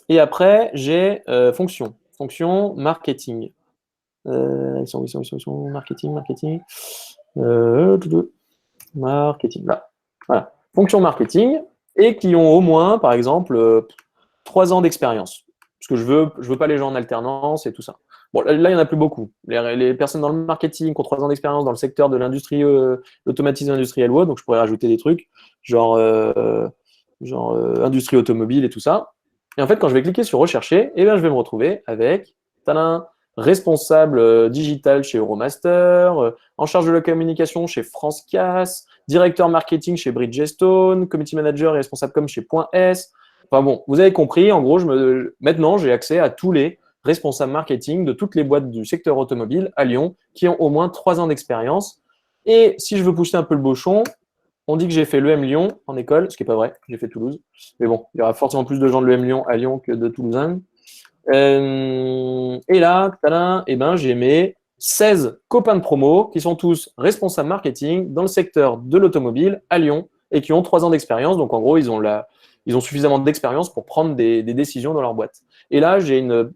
Et après, j'ai fonction marketing. Ils sont marketing. Marketing, là. Voilà. Fonction marketing, et qui ont au moins, par exemple, 3 ans d'expérience. Parce que je veux pas les gens en alternance et tout ça. Bon, là, il n'y en a plus beaucoup. Les personnes dans le marketing qui ont 3 ans d'expérience dans le secteur de l'industrie, l'automatisme industriel ou autre, donc je pourrais rajouter des trucs, genre industrie automobile et tout ça. Et en fait, quand je vais cliquer sur rechercher, eh bien, je vais me retrouver avec responsable digital chez Euromaster, en charge de la communication chez France Casse, directeur marketing chez Bridgestone, community manager et responsable com chez Point S. Enfin bon, vous avez compris, en gros, maintenant, j'ai accès à tous les responsables marketing de toutes les boîtes du secteur automobile à Lyon qui ont au moins 3 ans d'expérience. Et si je veux pousser un peu le bouchon, on dit que j'ai fait l'EM Lyon en école, ce qui n'est pas vrai, j'ai fait Toulouse. Mais bon, il y aura forcément plus de gens de l'EM Lyon à Lyon que de Toulousains. Et là, j'ai mes 16 copains de promo qui sont tous responsables marketing dans le secteur de l'automobile à Lyon et qui ont 3 ans d'expérience. Donc, en gros, ils ont suffisamment d'expérience pour prendre des décisions dans leur boîte. Et là, j'ai une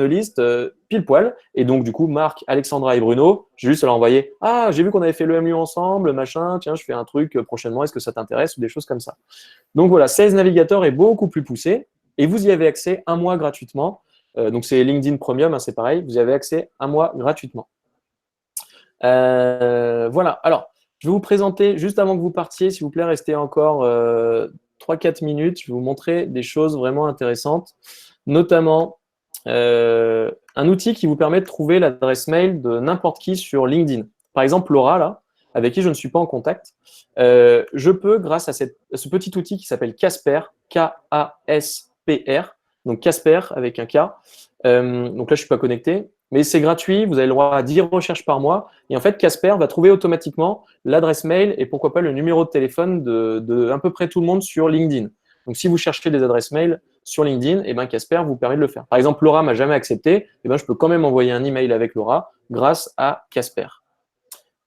liste pile poil. Et donc, du coup, Marc, Alexandra et Bruno, j'ai juste à leur envoyer « Ah, j'ai vu qu'on avait fait le MU ensemble, machin, tiens, je fais un truc prochainement, est-ce que ça t'intéresse ?» ou des choses comme ça. Donc voilà, Sales Navigator est beaucoup plus poussé et vous y avez accès 1 mois gratuitement. Donc, c'est LinkedIn Premium, hein, c'est pareil. Vous avez accès un mois gratuitement. Voilà. Alors, je vais vous présenter, juste avant que vous partiez, s'il vous plaît, restez encore 3-4 minutes. Je vais vous montrer des choses vraiment intéressantes, notamment un outil qui vous permet de trouver l'adresse mail de n'importe qui sur LinkedIn. Par exemple, Laura, là, avec qui je ne suis pas en contact, je peux, grâce à ce petit outil qui s'appelle Casper, K-A-S-P-R, donc Casper avec un K. Donc là, je ne suis pas connecté, mais c'est gratuit. Vous avez le droit à 10 recherches par mois. Et en fait, Casper va trouver automatiquement l'adresse mail et pourquoi pas le numéro de téléphone de à peu près tout le monde sur LinkedIn. Donc, si vous cherchez des adresses mail sur LinkedIn, et ben Casper vous permet de le faire. Par exemple, Laura m'a jamais accepté, et ben je peux quand même envoyer un email avec Laura grâce à Casper.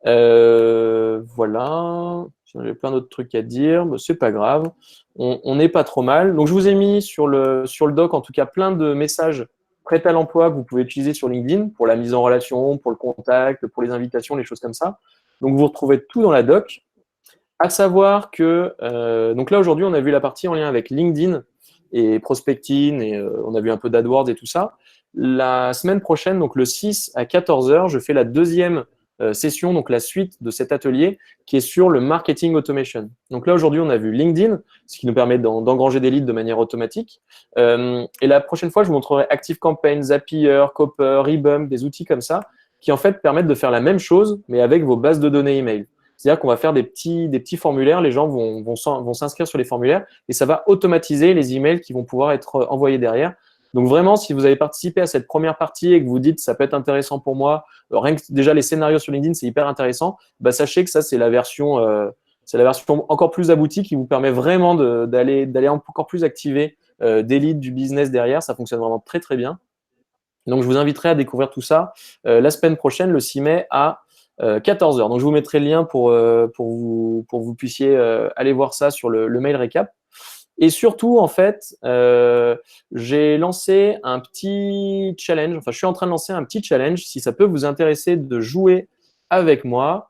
Voilà. J'ai plein d'autres trucs à dire, mais c'est pas grave. On n'est pas trop mal. Donc, je vous ai mis sur le doc, en tout cas, plein de messages prêts à l'emploi que vous pouvez utiliser sur LinkedIn pour la mise en relation, pour le contact, pour les invitations, les choses comme ça. Donc, vous retrouvez tout dans la doc. À savoir que, donc là, aujourd'hui, on a vu la partie en lien avec LinkedIn et prospecting, et on a vu un peu d'AdWords et tout ça. La semaine prochaine, donc le 6 à 14 h, je fais la deuxième session, donc la suite de cet atelier qui est sur le marketing automation. Donc là, aujourd'hui, on a vu LinkedIn, ce qui nous permet d'engranger des leads de manière automatique. Et la prochaine fois, je vous montrerai ActiveCampaign, Zapier, Copper, Rebump, des outils comme ça qui en fait permettent de faire la même chose, mais avec vos bases de données email. C'est-à-dire qu'on va faire des petits formulaires, les gens vont s'inscrire sur les formulaires et ça va automatiser les emails qui vont pouvoir être envoyés derrière. Donc vraiment, si vous avez participé à cette première partie et que vous dites ça peut être intéressant pour moi, rien que déjà les scénarios sur LinkedIn, c'est hyper intéressant, bah, sachez que ça, c'est la version encore plus aboutie qui vous permet vraiment d'aller encore plus activer des leads du business derrière. Ça fonctionne vraiment très, très bien. Donc, je vous inviterai à découvrir tout ça la semaine prochaine, le 6 mai, à 14 h. Donc, je vous mettrai le lien pour que vous puissiez aller voir ça sur le mail récap. Et surtout, en fait, j'ai lancé un petit challenge. Enfin, je suis en train de lancer un petit challenge, si ça peut vous intéresser de jouer avec moi,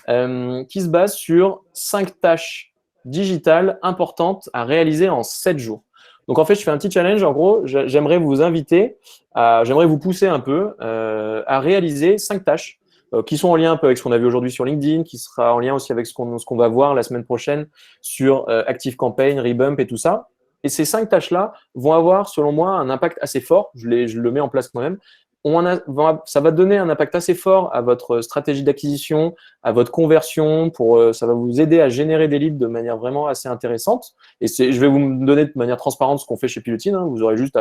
qui se base sur 5 tâches digitales importantes à réaliser en 7 jours. Donc, en fait, je fais un petit challenge. En gros, j'aimerais vous inviter, j'aimerais vous pousser un peu à réaliser 5 tâches qui sont en lien un peu avec ce qu'on a vu aujourd'hui sur LinkedIn, qui sera en lien aussi avec ce qu'on va voir la semaine prochaine sur ActiveCampaign, Rebump et tout ça. Et ces 5 tâches-là vont avoir, selon moi, un impact assez fort. Je le mets en place moi-même. Ça va donner un impact assez fort à votre stratégie d'acquisition, à votre conversion. Ça va vous aider à générer des leads de manière vraiment assez intéressante. Et je vais vous donner de manière transparente ce qu'on fait chez Pilotine. Hein. Vous aurez juste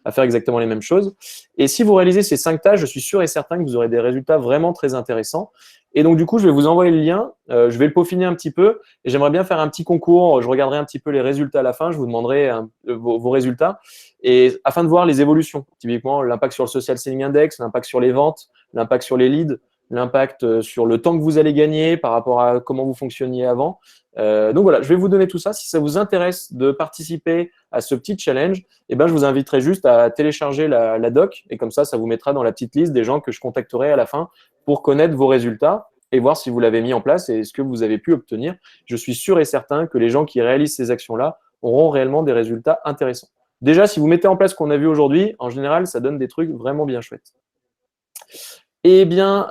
à faire exactement les mêmes choses. Et si vous réalisez ces 5 tâches, je suis sûr et certain que vous aurez des résultats vraiment très intéressants. Et donc, du coup, je vais vous envoyer le lien. Je vais le peaufiner un petit peu. Et j'aimerais bien faire un petit concours. Je regarderai un petit peu les résultats à la fin. Je vous demanderai vos résultats. Et afin de voir les évolutions. Typiquement, l'impact sur le Social Selling Index, l'impact sur les ventes, l'impact sur les leads, l'impact sur le temps que vous allez gagner par rapport à comment vous fonctionniez avant. Donc voilà, je vais vous donner tout ça. Si ça vous intéresse de participer à ce petit challenge, eh ben, je vous inviterai juste à télécharger la doc et comme ça vous mettra dans la petite liste des gens que je contacterai à la fin pour connaître vos résultats et voir si vous l'avez mis en place et ce que vous avez pu obtenir. Je suis sûr et certain que les gens qui réalisent ces actions-là auront réellement des résultats intéressants. Déjà, si vous mettez en place ce qu'on a vu aujourd'hui, en général, ça donne des trucs vraiment bien chouettes. Eh bien,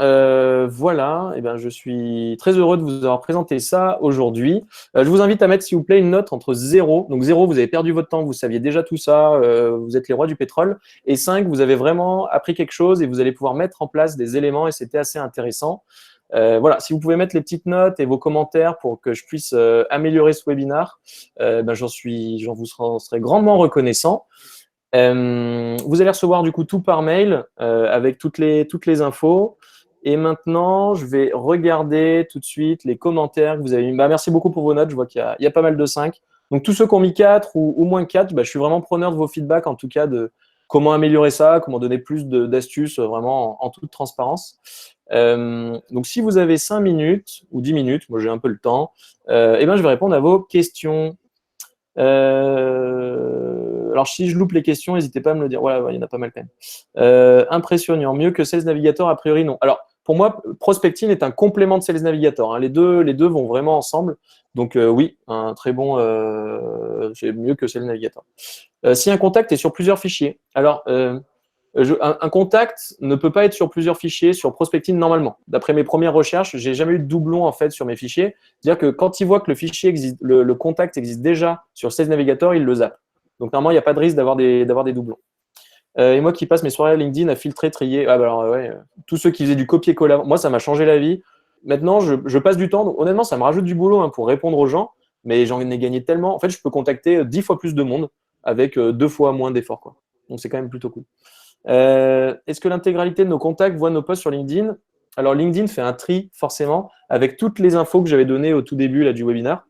voilà, je suis très heureux de vous avoir présenté ça aujourd'hui. Je vous invite à mettre, s'il vous plaît, une note entre 0. Donc 0, vous avez perdu votre temps, vous saviez déjà tout ça, vous êtes les rois du pétrole. Et 5, vous avez vraiment appris quelque chose et vous allez pouvoir mettre en place des éléments et c'était assez intéressant. Voilà, si vous pouvez mettre les petites notes et vos commentaires pour que je puisse améliorer ce webinaire, vous serai grandement reconnaissant. Vous allez recevoir du coup tout par mail avec toutes les infos. Et maintenant, je vais regarder tout de suite les commentaires que vous avez mis. Merci beaucoup pour vos notes. Je vois qu'il y a pas mal de 5. Donc, tous ceux qui ont mis 4 ou moins 4, je suis vraiment preneur de vos feedbacks, en tout cas, de comment améliorer ça, comment donner plus d'astuces, vraiment en toute transparence. Donc, si vous avez 5 minutes ou 10 minutes, moi j'ai un peu le temps, je vais répondre à vos questions. Alors, si je loupe les questions, n'hésitez pas à me le dire. Voilà, il y en a pas mal quand même. Impressionnant. Mieux que Sales Navigator, a priori, non. Alors, pour moi, Prospecting est un complément de Sales Navigator. Hein. Les deux vont vraiment ensemble. Donc, oui, un très bon, c'est mieux que Sales Navigator. Si un contact est sur plusieurs fichiers. Alors, Un contact ne peut pas être sur plusieurs fichiers sur Prospecting normalement. D'après mes premières recherches, j'ai jamais eu de doublon en fait sur mes fichiers. C'est-à-dire que quand il voit que le fichier existe, le contact existe déjà sur Sales Navigator, il le zappe. Donc normalement, il n'y a pas de risque d'avoir des doublons. Et moi qui passe mes soirées à LinkedIn à filtrer, trier, ah bah alors ouais, tous ceux qui faisaient du copier-coller, moi ça m'a changé la vie. Maintenant, je passe du temps. Donc, honnêtement, ça me rajoute du boulot pour répondre aux gens, mais j'en ai gagné tellement. En fait, je peux contacter 10 fois plus de monde avec 2 fois moins d'efforts, quoi. Donc c'est quand même plutôt cool. Est-ce que l'intégralité de nos contacts voit nos posts sur LinkedIn? Alors, LinkedIn fait un tri, forcément, avec toutes les infos que j'avais données au tout début là, du webinaire.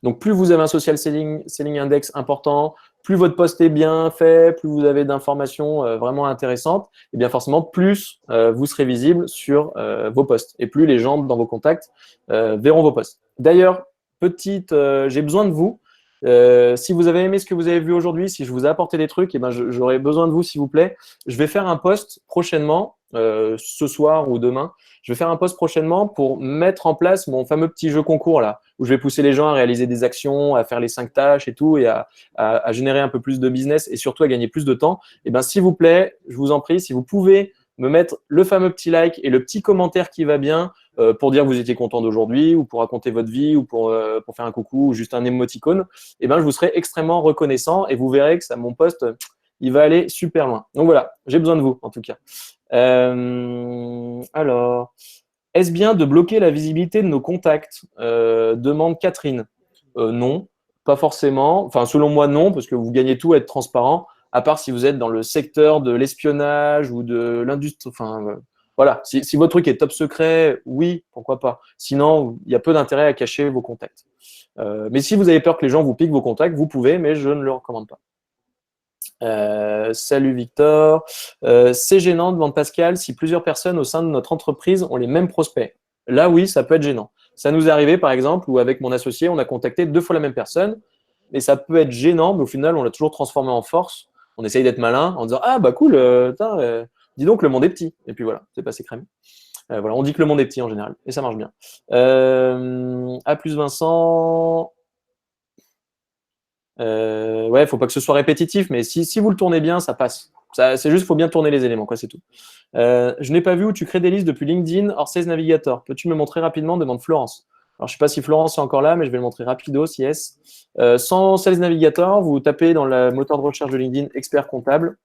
Donc, plus vous avez un social selling index important, plus votre post est bien fait, plus vous avez d'informations vraiment intéressantes, et bien forcément, plus vous serez visible sur vos posts et plus les gens dans vos contacts verront vos posts. D'ailleurs, j'ai besoin de vous. Si vous avez aimé ce que vous avez vu aujourd'hui, si je vous ai apporté des trucs, eh ben j'aurais besoin de vous, s'il vous plaît. Je vais faire un post prochainement, ce soir ou demain. Je vais faire un post prochainement pour mettre en place mon fameux petit jeu concours là, où je vais pousser les gens à réaliser des actions, à faire les 5 tâches et tout, et à générer un peu plus de business et surtout à gagner plus de temps. Eh ben, s'il vous plaît, je vous en prie, si vous pouvez me mettre le fameux petit like et le petit commentaire qui va bien pour dire que vous étiez content d'aujourd'hui ou pour raconter votre vie ou pour faire un coucou ou juste un émoticône, eh ben, je vous serai extrêmement reconnaissant et vous verrez que mon post, il va aller super loin. Donc voilà, j'ai besoin de vous en tout cas. Alors, est-ce bien de bloquer la visibilité de nos contacts demande Catherine. Non, pas forcément. Enfin, selon moi, non, parce que vous gagnez tout à être transparent, à part si vous êtes dans le secteur de l'espionnage ou de l'industrie. Enfin, voilà. Si votre truc est top secret, oui, pourquoi pas. Sinon, il y a peu d'intérêt à cacher vos contacts. Mais si vous avez peur que les gens vous piquent vos contacts, vous pouvez, mais je ne le recommande pas. Salut Victor. C'est gênant, demande Pascal, si plusieurs personnes au sein de notre entreprise ont les mêmes prospects. Là, oui, ça peut être gênant. Ça nous est arrivé, par exemple, où avec mon associé, on a contacté 2 fois la même personne, et ça peut être gênant, mais au final, on l'a toujours transformé en force. On essaye d'être malin en disant ah bah cool, dis donc le monde est petit. Et puis voilà, c'est passé crème. Voilà, on dit que le monde est petit en général, et ça marche bien. À plus Vincent. Ouais, faut pas que ce soit répétitif, mais si vous le tournez bien, ça passe. C'est juste, faut bien tourner les éléments, quoi, c'est tout. Je n'ai pas vu où tu crées des listes depuis LinkedIn hors Sales Navigator. Peux-tu me montrer rapidement? Demande Florence. Alors, je sais pas si Florence est encore là, mais je vais le montrer rapido, si yes. Sans Sales Navigator, vous tapez dans le moteur de recherche de LinkedIn expert comptable.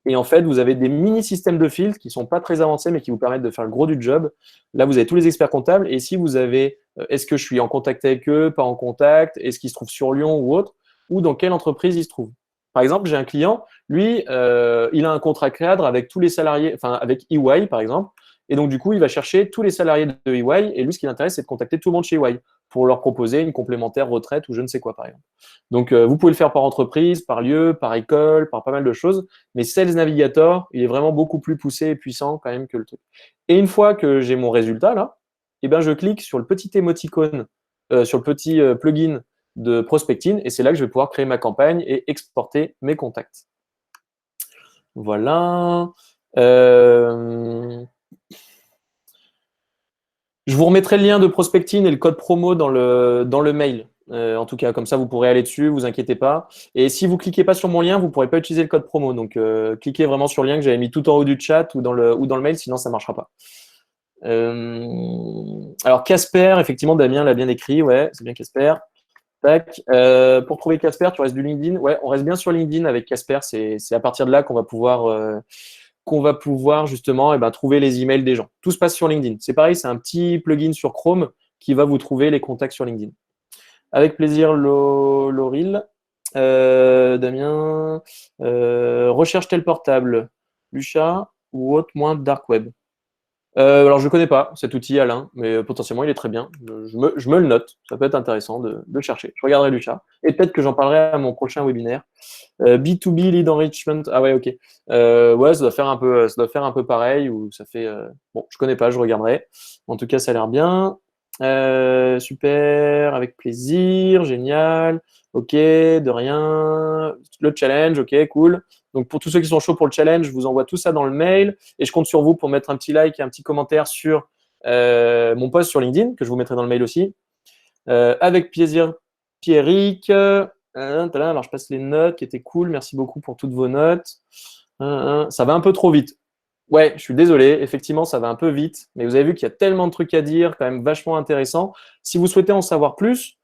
Et en fait, vous avez des mini-systèmes de filtres qui ne sont pas très avancés, mais qui vous permettent de faire le gros du job. Là, vous avez tous les experts comptables. Et si vous avez, est-ce que je suis en contact avec eux, pas en contact, est-ce qu'ils se trouvent sur Lyon ou autre, ou dans quelle entreprise ils se trouvent. Par exemple, j'ai un client, lui, il a un contrat cadre avec tous les salariés, enfin avec EY, par exemple. Et donc, du coup, il va chercher tous les salariés de EY. Et lui, ce qui l'intéresse, c'est de contacter tout le monde chez EY pour leur proposer une complémentaire retraite ou je ne sais quoi, par exemple. Donc, vous pouvez le faire par entreprise, par lieu, par école, par pas mal de choses. Mais Sales Navigator, il est vraiment beaucoup plus poussé et puissant quand même que le truc. Et une fois que j'ai mon résultat, là, eh ben, je clique sur le petit émoticône, sur le petit plugin de prospecting, et c'est là que je vais pouvoir créer ma campagne et exporter mes contacts. Voilà. Je vous remettrai le lien de prospecting et le code promo dans le mail. En tout cas, comme ça, vous pourrez aller dessus, vous inquiétez pas. Et si vous cliquez pas sur mon lien, vous pourrez pas utiliser le code promo. Donc, cliquez vraiment sur le lien que j'avais mis tout en haut du chat ou dans le mail, sinon ça marchera pas. Alors, Casper, effectivement, Damien l'a bien écrit. Ouais, c'est bien Casper. Tac. Pour trouver Casper, tu restes du LinkedIn. Ouais, on reste bien sur LinkedIn avec Casper. C'est à partir de là qu'on va pouvoir justement trouver les emails des gens. Tout se passe sur LinkedIn. C'est pareil, c'est un petit plugin sur Chrome qui va vous trouver les contacts sur LinkedIn. Avec plaisir, Lauril. Damien. Recherche tel portable. Lucha ou autre moins dark web. Alors, je ne connais pas cet outil, Alain, mais potentiellement, il est très bien. Je me le note. Ça peut être intéressant de le chercher. Je regarderai Lucha. Et peut-être que j'en parlerai à mon prochain webinaire. B2B lead enrichment. Ah ouais, ok. Ouais, ça doit faire un peu pareil. Ou ça fait. Bon, je connais pas, je regarderai. En tout cas, ça a l'air bien. Super, avec plaisir, génial. Ok, de rien. Le challenge, ok, cool. Donc, pour tous ceux qui sont chauds pour le challenge, je vous envoie tout ça dans le mail et je compte sur vous pour mettre un petit like et un petit commentaire sur mon post sur LinkedIn, que je vous mettrai dans le mail aussi. Avec plaisir, Pierrick. Alors, je passe les notes qui étaient cool. Merci beaucoup pour toutes vos notes. Ça va un peu trop vite. Ouais, je suis désolé, effectivement, ça va un peu vite, mais vous avez vu qu'il y a tellement de trucs à dire, quand même vachement intéressant. Si vous souhaitez en savoir plus,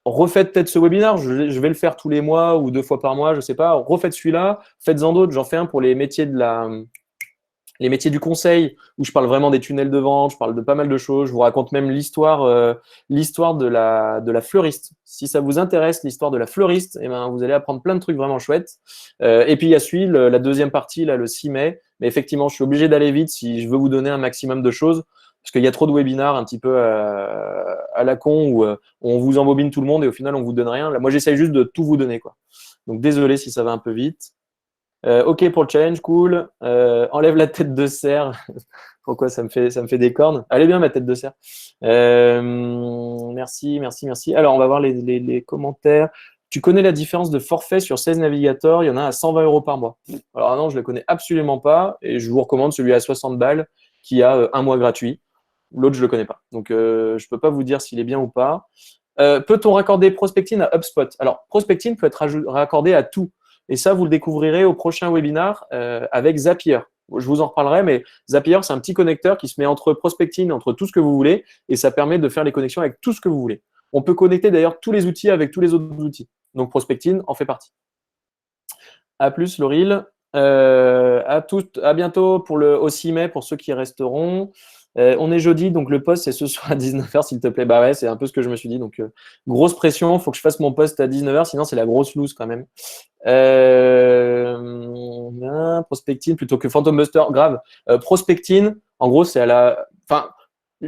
refaites peut-être ce webinaire, je vais le faire tous les mois ou 2 fois par mois, je sais pas. Refaites celui-là, faites-en d'autres. J'en fais un pour les métiers du conseil, où je parle vraiment des tunnels de vente, je parle de pas mal de choses. Je vous raconte même l'histoire de la fleuriste. Si ça vous intéresse, l'histoire de la fleuriste, eh ben, vous allez apprendre plein de trucs vraiment chouettes. Et puis il y a la deuxième partie, là, le 6 mai. Mais effectivement, je suis obligé d'aller vite si je veux vous donner un maximum de choses. Parce qu'il y a trop de webinars un petit peu à la con où on vous embobine tout le monde et au final, on vous donne rien. Là, moi, j'essaye juste de tout vous donner, quoi. Donc, désolé si ça va un peu vite. OK pour le challenge, cool. Enlève la tête de cerf. Pourquoi ça me fait des cornes? Elle est bien ma tête de cerf. Merci, merci, merci. Alors, on va voir les commentaires. Tu connais la différence de forfait sur 16 Navigator? Il y en a à 120 euros par mois. Alors non, je ne le connais absolument pas et je vous recommande celui à 60 balles qui a un mois gratuit. L'autre, je ne le connais pas. Donc, je ne peux pas vous dire s'il est bien ou pas. Peut-on raccorder Prospecting à HubSpot? Alors, Prospecting peut être raccordé à tout. Et ça, vous le découvrirez au prochain webinar avec Zapier. Je vous en reparlerai, mais Zapier, c'est un petit connecteur qui se met entre Prospecting, entre tout ce que vous voulez, et ça permet de faire les connexions avec tout ce que vous voulez. On peut connecter d'ailleurs tous les outils avec tous les autres outils. Donc, Prospecting en fait partie. À plus, Lauril. À bientôt au 6 mai pour ceux qui resteront. On est jeudi, donc le post, c'est ce soir à 19h, s'il te plaît. Bah ouais, c'est un peu ce que je me suis dit. Donc, grosse pression, il faut que je fasse mon post à 19h, sinon c'est la grosse loose quand même. Prospecting plutôt que Phantom Buster, grave. Prospecting, en gros, c'est à la. Enfin,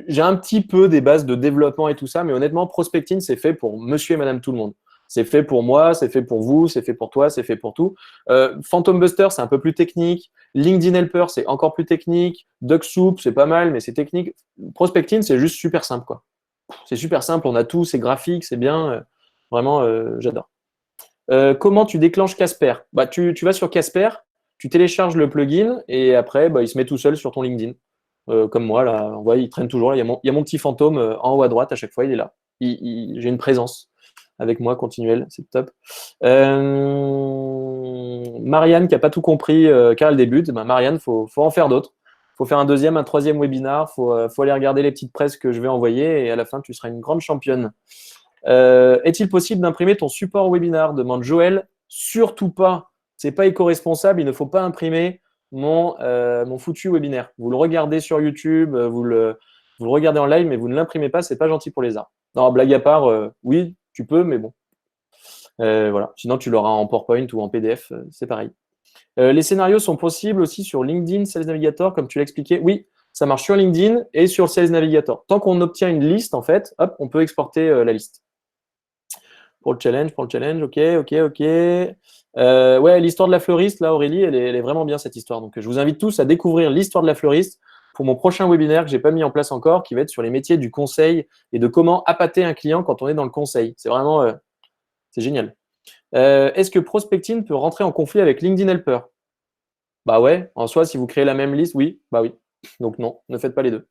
j'ai un petit peu des bases de développement et tout ça, mais honnêtement, Prospecting, c'est fait pour monsieur et madame tout le monde. C'est fait pour moi, c'est fait pour vous, c'est fait pour toi, c'est fait pour tout. Phantom Buster, c'est un peu plus technique. LinkedIn Helper, c'est encore plus technique. DuckSoup, c'est pas mal, mais c'est technique. Prospecting, c'est juste super simple, quoi. C'est super simple, on a tout, c'est graphique, c'est bien. Vraiment, j'adore. Comment tu déclenches Casper? Bah, tu vas sur Casper, tu télécharges le plugin et après, bah, il se met tout seul sur ton LinkedIn. Comme moi, là, on voit, il traîne toujours. Là, il y a mon petit fantôme en haut à droite, à chaque fois, il est là. J'ai une présence avec moi continuelle, c'est top. Marianne qui n'a pas tout compris car elle débute, bah, Marianne, faut en faire d'autres. Il faut faire un deuxième, un troisième webinar, faut aller regarder les petites presses que je vais envoyer et à la fin, tu seras une grande championne. Est-il possible d'imprimer ton support webinar? Demande Joël. Surtout pas. C'est pas éco-responsable. Il ne faut pas imprimer mon foutu webinaire. Vous le regardez sur YouTube, vous le regardez en live, mais vous ne l'imprimez pas. C'est pas gentil pour les arts. Non, blague à part, oui, tu peux, mais bon. Voilà. Sinon, tu l'auras en PowerPoint ou en PDF. C'est pareil. Les scénarios sont possibles aussi sur LinkedIn Sales Navigator, comme tu l'as expliqué. Oui, ça marche sur LinkedIn et sur Sales Navigator. Tant qu'on obtient une liste, en fait, hop, on peut exporter la liste. Pour le challenge, ok, ok, ok. Ouais, l'histoire de la fleuriste, là, Aurélie, elle est vraiment bien cette histoire. Donc, je vous invite tous à découvrir l'histoire de la fleuriste pour mon prochain webinaire que je n'ai pas mis en place encore, qui va être sur les métiers du conseil et de comment appâter un client quand on est dans le conseil. C'est vraiment, c'est génial. Est-ce que Prospecting peut rentrer en conflit avec LinkedIn Helper? Bah ouais, en soi, si vous créez la même liste, oui, bah oui. Donc non, ne faites pas les deux.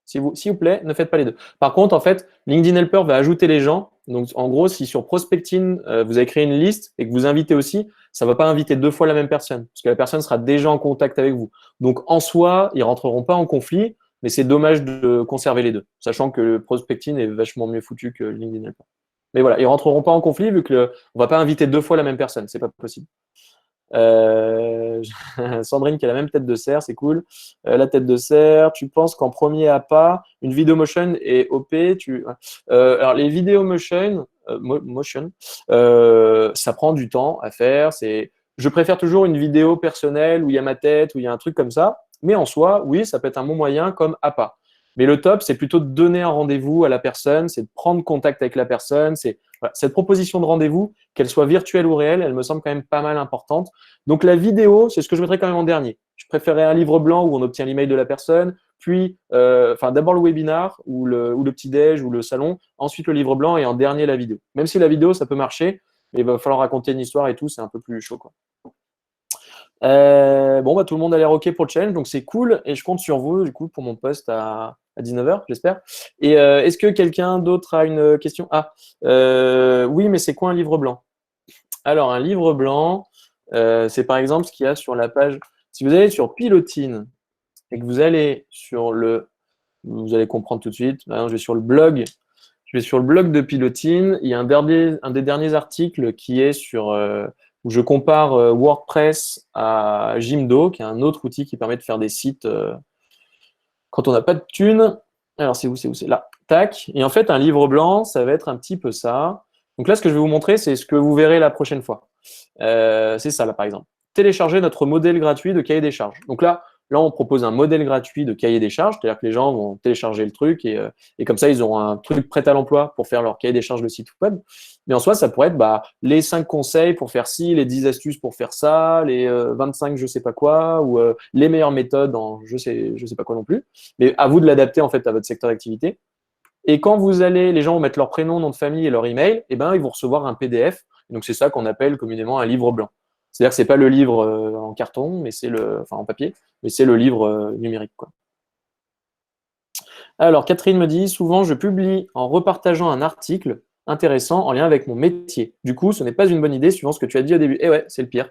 S'il vous plaît, ne faites pas les deux. Par contre, en fait, LinkedIn Helper va ajouter les gens. Donc, en gros, si sur Prospecting, vous avez créé une liste et que vous invitez aussi, ça ne va pas inviter 2 fois la même personne, parce que la personne sera déjà en contact avec vous. Donc, en soi, ils ne rentreront pas en conflit, mais c'est dommage de conserver les deux, sachant que le Prospecting est vachement mieux foutu que LinkedIn Helper. Mais voilà, ils ne rentreront pas en conflit vu qu'on ne va pas inviter 2 fois la même personne, c'est pas possible. Sandrine qui a la même tête de cerf, c'est cool. La tête de cerf, tu penses qu'en premier appât, une vidéo motion et OP, alors les vidéos motion, ça prend du temps à faire. Je préfère toujours une vidéo personnelle où il y a ma tête, où il y a un truc comme ça. Mais en soi, oui, ça peut être un bon moyen comme appât. Mais le top, c'est plutôt de donner un rendez-vous à la personne, c'est de prendre contact avec la personne. Voilà, cette proposition de rendez-vous, qu'elle soit virtuelle ou réelle, elle me semble quand même pas mal importante. Donc la vidéo, c'est ce que je mettrais quand même en dernier. Je préférerais un livre blanc où on obtient l'email de la personne, puis d'abord le webinar ou le petit-déj ou le salon, ensuite le livre blanc et en dernier la vidéo. Même si la vidéo, ça peut marcher, mais il va falloir raconter une histoire et tout, c'est un peu plus chaud, quoi. Bon, bah, tout le monde a l'air OK pour le challenge, donc c'est cool. Et je compte sur vous, du coup, pour mon post à 19h, j'espère. Et est-ce que quelqu'un d'autre a une question? Oui, mais c'est quoi un livre blanc? Alors, un livre blanc, C'est par exemple ce qu'il y a sur la page. Si vous allez sur Pilotine et que vous allez sur le. Vous allez comprendre tout de suite. Maintenant, je vais sur le blog. Je vais sur le blog de Pilotine. Il y a un des derniers articles qui est sur. Où je compare WordPress à Jimdo, qui est un autre outil qui permet de faire des sites quand on n'a pas de thunes. Alors, c'est où, c'est là. Tac. Et en fait, un livre blanc, ça va être un petit peu ça. Donc là, ce que je vais vous montrer, c'est ce que vous verrez la prochaine fois. C'est ça, là, par exemple. Télécharger notre modèle gratuit de cahier des charges. Donc là, on propose un modèle gratuit de cahier des charges, c'est-à-dire que les gens vont télécharger le truc et comme ça, ils auront un truc prêt à l'emploi pour faire leur cahier des charges de site web. Mais en soi, ça pourrait être les 5 conseils pour faire ci, les 10 astuces pour faire ça, les 25 je sais pas quoi, ou les meilleures méthodes en je sais pas quoi non plus. Mais à vous de l'adapter en fait à votre secteur d'activité. Et quand les gens vont mettre leur prénom, nom de famille et leur email, et ben ils vont recevoir un PDF. Donc c'est ça qu'on appelle communément un livre blanc. C'est-à-dire que c'est pas le livre en carton, mais en papier, mais c'est le livre numérique, quoi. Alors Catherine me dit souvent je publie en repartageant un article intéressant en lien avec mon métier. Du coup, ce n'est pas une bonne idée suivant ce que tu as dit au début. Et ouais, c'est le pire.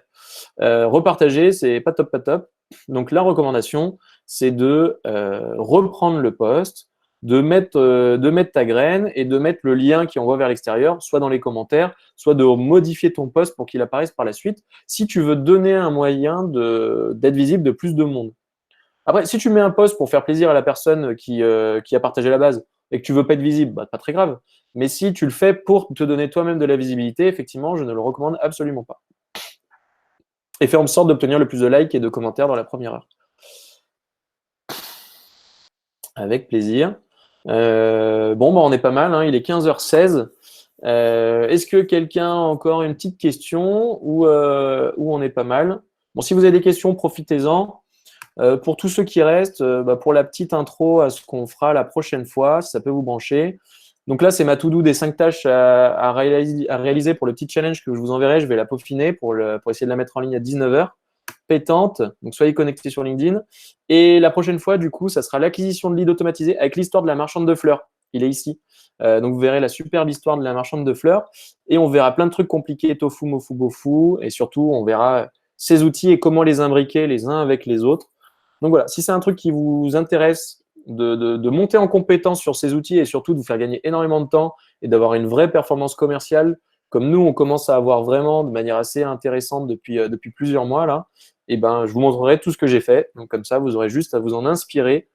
Repartager, c'est pas top, pas top. Donc la recommandation, c'est de reprendre le post, de mettre ta graine et de mettre le lien qui envoie vers l'extérieur, soit dans les commentaires, soit de modifier ton post pour qu'il apparaisse par la suite, si tu veux donner un moyen d'être visible de plus de monde. Après, si tu mets un post pour faire plaisir à la personne qui a partagé la base et que tu veux pas être visible, pas très grave. Mais si tu le fais pour te donner toi-même de la visibilité, effectivement, je ne le recommande absolument pas. Et faire en sorte d'obtenir le plus de likes et de commentaires dans la première heure. Avec plaisir. On est pas mal, hein, il est 15h16. Est-ce que quelqu'un a encore une petite question ou on est pas mal? Bon, si vous avez des questions, profitez-en. Pour tous ceux qui restent, pour la petite intro à ce qu'on fera la prochaine fois, si ça peut vous brancher. Donc là, c'est ma to-do des 5 tâches à réaliser pour le petit challenge que je vous enverrai. Je vais la peaufiner pour essayer de la mettre en ligne à 19h. Pétante, donc soyez connectés sur LinkedIn. Et la prochaine fois, du coup, ça sera l'acquisition de leads automatisés avec l'histoire de la marchande de fleurs. Il est ici. Donc vous verrez la superbe histoire de la marchande de fleurs. Et on verra plein de trucs compliqués, tofu, mofu, bofu. Et surtout, on verra ces outils et comment les imbriquer les uns avec les autres. Donc voilà, si c'est un truc qui vous intéresse de monter en compétence sur ces outils et surtout de vous faire gagner énormément de temps et d'avoir une vraie performance commerciale, comme nous, on commence à avoir vraiment de manière assez intéressante depuis plusieurs mois, là, et je vous montrerai tout ce que j'ai fait. Donc comme ça, vous aurez juste à vous en inspirer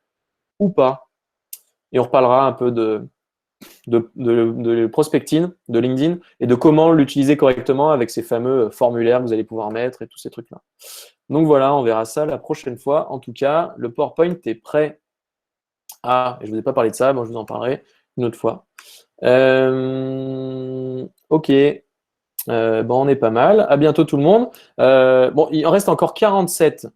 ou pas. Et on reparlera un peu de prospecting, de LinkedIn et de comment l'utiliser correctement avec ces fameux formulaires que vous allez pouvoir mettre et tous ces trucs-là. Donc voilà, on verra ça la prochaine fois. En tout cas, le PowerPoint est prêt. Ah, je ne vous ai pas parlé de ça, bon, je vous en parlerai une autre fois. Ok, on est pas mal. À bientôt tout le monde. Il en reste encore 47.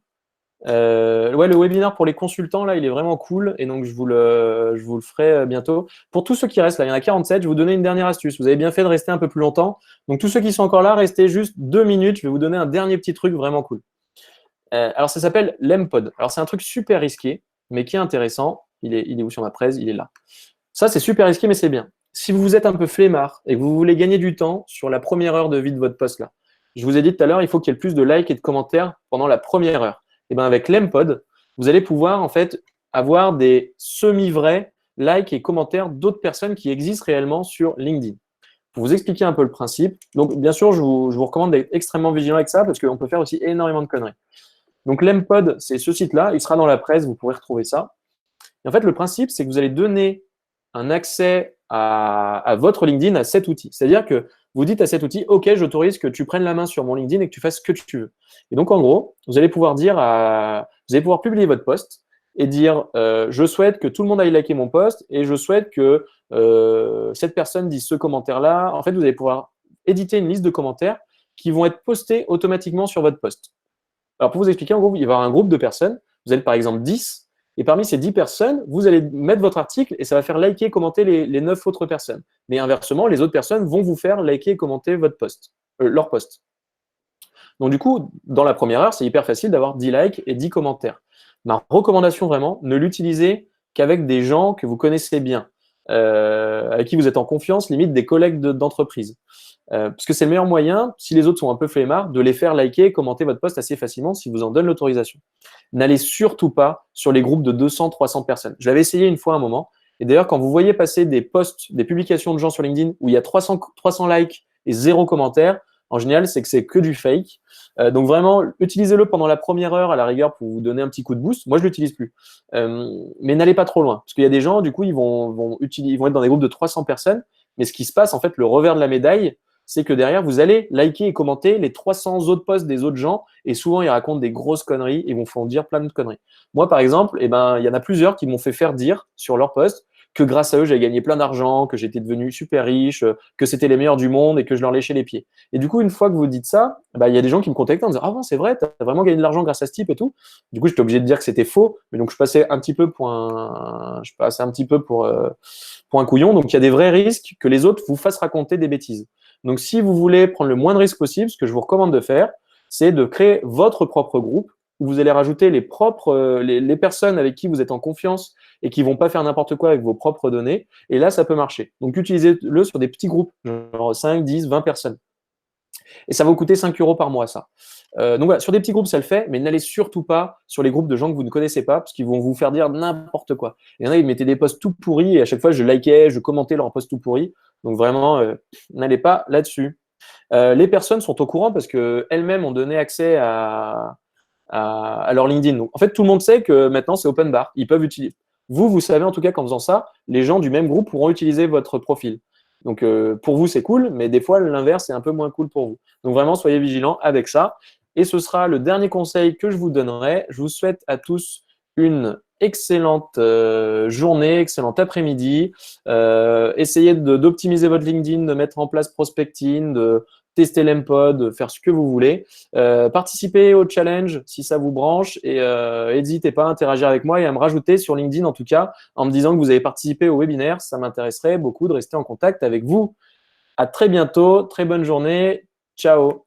Le webinaire pour les consultants, là, il est vraiment cool. Et donc, je vous le ferai bientôt. Pour tous ceux qui restent, là, il y en a 47. Je vais vous donner une dernière astuce. Vous avez bien fait de rester un peu plus longtemps. Donc, tous ceux qui sont encore là, restez juste 2 minutes. Je vais vous donner un dernier petit truc vraiment cool. Alors, ça s'appelle l'Empod. Alors, c'est un truc super risqué, mais qui est intéressant. Il est où sur ma presse? Il est là. Ça, c'est super risqué, mais c'est bien. Si vous êtes un peu flemmard et que vous voulez gagner du temps sur la première heure de vie de votre post là, je vous ai dit tout à l'heure, il faut qu'il y ait le plus de likes et de commentaires pendant la première heure. Et avec l'Empod, vous allez pouvoir en fait avoir des semi-vrais likes et commentaires d'autres personnes qui existent réellement sur LinkedIn. Pour vous expliquer un peu le principe, donc bien sûr, je vous recommande d'être extrêmement vigilant avec ça parce qu'on peut faire aussi énormément de conneries. Donc l'Empod, c'est ce site-là, il sera dans la presse, vous pourrez retrouver ça. Et en fait, le principe, c'est que vous allez donner un accès à votre LinkedIn à cet outil. C'est-à-dire que vous dites à cet outil, OK, j'autorise que tu prennes la main sur mon LinkedIn et que tu fasses ce que tu veux. Et donc, en gros, vous allez pouvoir publier votre post et dire, je souhaite que tout le monde aille liker mon post et je souhaite que cette personne dise ce commentaire-là. En fait, vous allez pouvoir éditer une liste de commentaires qui vont être postés automatiquement sur votre post. Alors, pour vous expliquer, en gros, il va y avoir un groupe de personnes. Vous êtes par exemple 10. Et parmi ces 10 personnes, vous allez mettre votre article et ça va faire liker et commenter les 9 autres personnes. Mais inversement, les autres personnes vont vous faire liker et commenter votre post, leur post. Donc du coup, dans la première heure, c'est hyper facile d'avoir 10 likes et 10 commentaires. Ma recommandation vraiment, ne l'utilisez qu'avec des gens que vous connaissez bien. avec qui vous êtes en confiance, limite des collègues d'entreprise. Parce que c'est le meilleur moyen, si les autres sont un peu flemmards, de les faire liker et commenter votre post assez facilement si vous en donnez l'autorisation. N'allez surtout pas sur les groupes de 200, 300 personnes. Je l'avais essayé une fois à un moment. Et d'ailleurs, quand vous voyez passer des posts, des publications de gens sur LinkedIn où il y a 300 likes et 0 commentaires, en général, c'est que c'est que du fake. Donc vraiment, utilisez-le pendant la première heure à la rigueur pour vous donner un petit coup de boost. Moi, je l'utilise plus. Mais n'allez pas trop loin. Parce qu'il y a des gens, du coup, ils vont être dans des groupes de 300 personnes. Mais ce qui se passe, en fait, le revers de la médaille, c'est que derrière, vous allez liker et commenter les 300 autres posts des autres gens. Et souvent, ils racontent des grosses conneries et vont faire dire plein de conneries. Moi, par exemple, il y en a plusieurs qui m'ont fait faire dire sur leur post que grâce à eux, j'avais gagné plein d'argent, que j'étais devenu super riche, que c'était les meilleurs du monde et que je leur léchais les pieds. Et du coup, une fois que vous dites ça, il y a des gens qui me contactent en disant « Ah bon, c'est vrai, tu as vraiment gagné de l'argent grâce à ce type et tout ». Du coup, j'étais obligé de dire que c'était faux. Mais donc, je passais un petit peu pour un couillon. Donc, il y a des vrais risques que les autres vous fassent raconter des bêtises. Donc, si vous voulez prendre le moins de risques possible, ce que je vous recommande de faire, c'est de créer votre propre groupe où vous allez rajouter les personnes avec qui vous êtes en confiance et qui vont pas faire n'importe quoi avec vos propres données. Et là, ça peut marcher. Donc, utilisez-le sur des petits groupes, genre 5, 10, 20 personnes. Et ça va vous coûter 5 € par mois, ça. Donc voilà, sur des petits groupes, ça le fait, mais n'allez surtout pas sur les groupes de gens que vous ne connaissez pas, parce qu'ils vont vous faire dire n'importe quoi. Il y en a, ils mettaient des posts tout pourris, et à chaque fois, je likais, je commentais leurs posts tout pourris. Donc vraiment, n'allez pas là-dessus. Les personnes sont au courant parce qu'elles-mêmes ont donné accès à leur LinkedIn. Donc, en fait, tout le monde sait que maintenant, c'est open bar. Ils peuvent utiliser. Vous savez en tout cas qu'en faisant ça, les gens du même groupe pourront utiliser votre profil. Donc, pour vous, c'est cool, mais des fois, l'inverse est un peu moins cool pour vous. Donc, vraiment, soyez vigilants avec ça. Et ce sera le dernier conseil que je vous donnerai. Je vous souhaite à tous une excellente journée, excellent après-midi. Essayez d'optimiser votre LinkedIn, de mettre en place Prospecting, de tester l'Empod, de faire ce que vous voulez. Participez au challenge si ça vous branche et n'hésitez pas à interagir avec moi et à me rajouter sur LinkedIn en tout cas en me disant que vous avez participé au webinaire. Ça m'intéresserait beaucoup de rester en contact avec vous. À très bientôt, très bonne journée. Ciao.